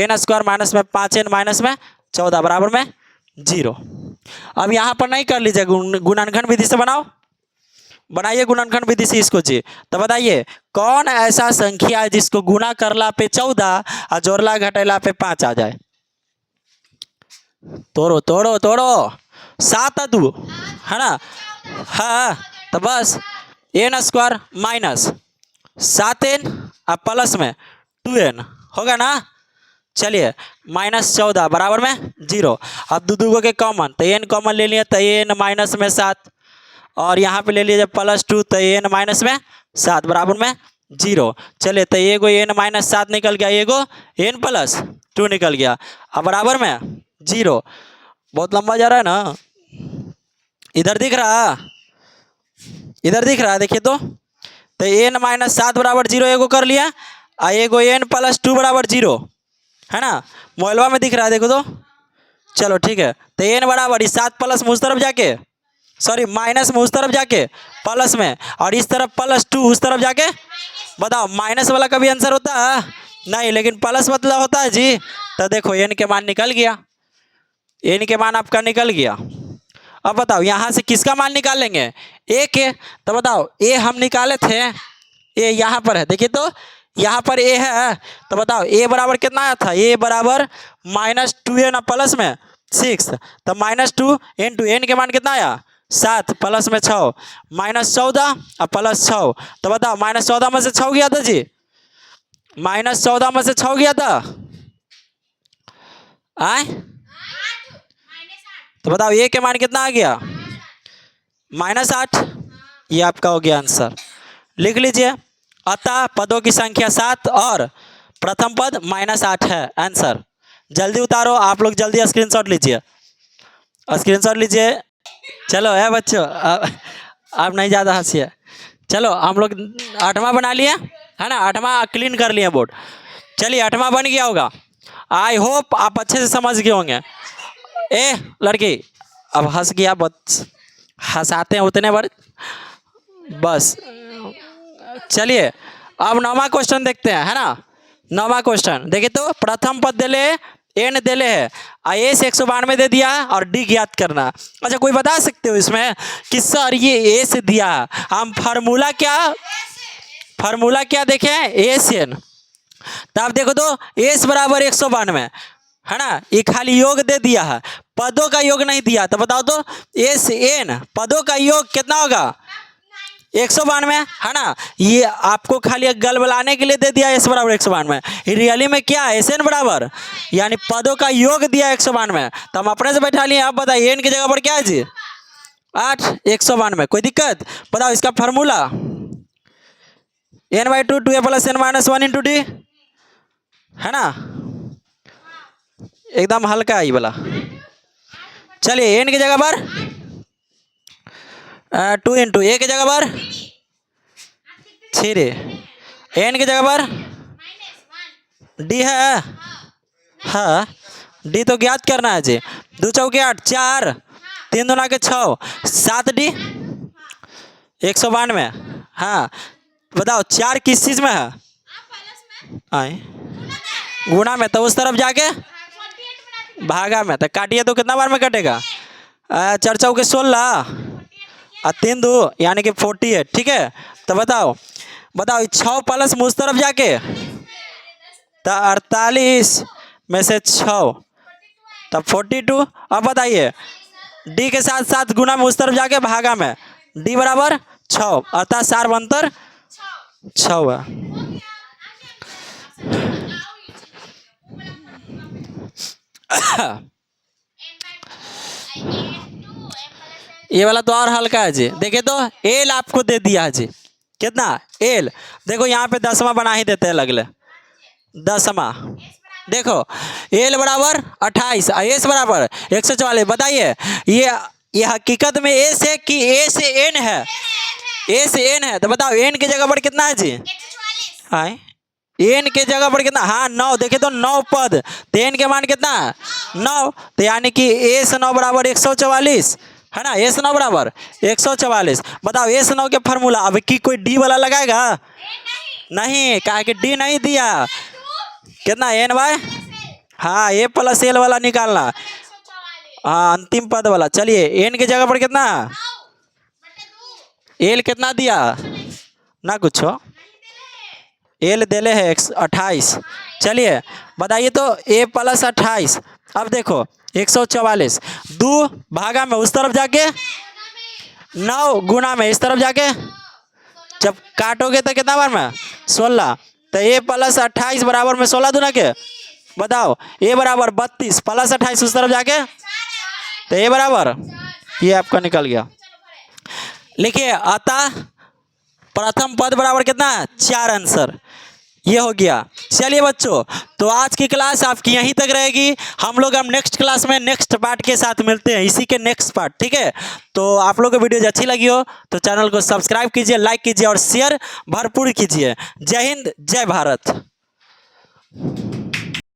n² माइनस में 5n माइनस में 14 बराबर में 0। अब यहाँ पर नहीं कर लीजिए, गुणनखंड विधि से बनाओ, बनाइए गुणनखंड विधि से इसको जी। तो बताइए कौन ऐसा संख्या है जिसको गुना करला पे 14 और जोड़ला घटेला पे 5 आ जाए। तोड़ो तोड़ो तोड़ो, 7 है तू, है ना। हाँ तो बस एन स्क्वायर माइनस 7n और प्लस में 2n होगा ना। चलिए -14 बराबर में 0। अब दो दूगो के कॉमन, तो एन कॉमन ले लिए तो एन माइनस में 7, और यहाँ पे ले लीजिए +2 तो एन माइनस में 7 बराबर में 0। चलिए तो एगो एन माइनस 7 निकल गया, एगो एन प्लस 2 निकल गया, अब बराबर में 0। बहुत लंबा जा रहा है ना, इधर दिख रहा, इधर दिख रहा, देखिए तो एन माइनस 7 बराबर 0 एगो कर लिया, और एगो एन प्लस 2 बराबर 0, है ना। मोबाइलवा में दिख रहा है, देखो तो। चलो ठीक है, तो एन बराबर इस 7 प्लस में उस तरफ जाके, सॉरी माइनस में उस तरफ जाके प्लस में, और इस तरफ +2 उस तरफ जाके। बताओ माइनस वाला कभी आंसर होता है नहीं, लेकिन प्लस मतलब होता है जी। तो देखो एन के मान निकल गया, एन के मान आपका निकल गया। अब बताओ यहाँ से किसका मान निकाल लेंगे, ए के। तो बताओ ए हम निकाले थे, ए यहाँ पर है, देखिए तो यहाँ पर ए है। तो बताओ ए बराबर कितना आया था, ए बराबर -2n प्लस में 6, तो -2 × n के मान कितना आया 7 प्लस में 6 -14 और प्लस 6। तो बताओ -14 में से 6 गया था जी, -14 में से 6 गया था आए। तो बताओ ए के मान कितना आ गया -8। ये आपका हो गया आंसर, लिख लीजिए। अतः पदों की संख्या 7 और प्रथम पद -8 है आंसर। जल्दी उतारो आप लोग, जल्दी स्क्रीनशॉट लीजिए, स्क्रीनशॉट लीजिए। चलो है बच्चों, आप नहीं ज़्यादा हंसिए। चलो हम लोग 8वां बना लिए, है ना, 8वां क्लीन कर लिए बोर्ड। चलिए 8वां बन गया होगा, आई होप आप अच्छे से समझ गए होंगे। ए लड़की अब हंस गया, बहुत हंसाते हैं उतने बार बस। चलिए अब 9वां क्वेश्चन देखते हैं, है ना। 9वां क्वेश्चन देखिए तो, प्रथम पद देले एन देले है, ए से 192 दे दिया और डी ज्ञात करना। अच्छा कोई बता सकते हो इसमें कि सर ये ए से दिया, हम फार्मूला क्या देखें, ए से एन। तो आप देखो तो एस बराबर 192, है ना, ये खाली योग दे दिया है, पदों का योग नहीं दिया। तो बताओ तो एस एन पदों का योग कितना होगा 192, है ना। ये आपको खाली गलबलाने के लिए दे दिया एस बराबर 192, रियली में क्या है एस एन बराबर, यानी पदों का योग दिया 192। तो हम अपने से बैठा लिए। अब बताइए एन की जगह पर क्या है जी 8, 192, कोई दिक्कत। बताओ इसका formula n/2 2a + n - 1 × d, है ना, एकदम हल्का है ये वाला। चलिए एन की जगह पर 2 × a की जगह पर 3, एन की जगह पर डी है, हाँ डी तो ज्ञात करना है जी। 2 चौके 8, 4 3 दूना के 6, 7d 192। हाँ बताओ 4 किस चीज में है, आए गुणा में, तो उस तरफ जाके भागा में, तो काटिए तो कितना बार में कटेगा 4 चौके 16 और 3 2 यानी कि 48, ठीक है। तो बताओ 6 प्लस में उस तरफ जाके तो 48 में से 6 तो 42। अब बताइए डी के साथ साथ गुना में उस तरफ जाके भागा में, डी बराबर 6, अर्थात 4 बनतर 6 है। ये वाला तो और हल्का है जी। देखिए तो एल आपको दे दिया है जी, कितना एल। देखो यहाँ पे 10वां बना ही देते हैं लगले 10वां। देखो एल बराबर 28, एस बराबर 144। बताइए ये हकीकत में ए से कि ए से एन है, ए से एन है। तो बताओ एन की जगह पर कितना है जी, हाय एन के जगह पर कितना, हाँ 9। देखिए तो 9 पद, तो एन के मान कितना 9, तो यानी कि ए से 9 बराबर 144, है ना, ए से 9 बराबर 144। बताओ ए से 9 के फार्मूला, अब की कोई डी वाला लगाएगा नहीं, कहा कि डी नहीं दिया, कितना एन बाय, हाँ ए प्लस एल वाला निकालना। हाँ अंतिम पद वाला। चलिए एन की जगह पर कितना, एल कितना दिया ना कुछ हो, एल देले है 28। चलिए बताइए तो ए प्लस 28, अब देखो 144, 2 भागा में उस तरफ जाके, 9 गुना में इस तरफ जाके, जब काटोगे तो कितना बार में 16, तो ए प्लस 28 बराबर में 16 दूना के, बताओ ए बराबर 32 प्लस 28 उस तरफ जाके, तो ए बराबर, ये आपका निकल गया। लिखिए अतः प्रथम पद बराबर कितना, 4 आंसर, ये हो गया। चलिए बच्चों, तो आज की क्लास आपकी यहीं तक रहेगी। हम लोग नेक्स्ट क्लास में नेक्स्ट पार्ट के साथ मिलते हैं, इसी के नेक्स्ट पार्ट, ठीक है। तो आप लोगों को वीडियो अच्छी लगी हो तो चैनल को सब्सक्राइब कीजिए, लाइक कीजिए और शेयर भरपूर कीजिए। जय हिंद, जय भारत।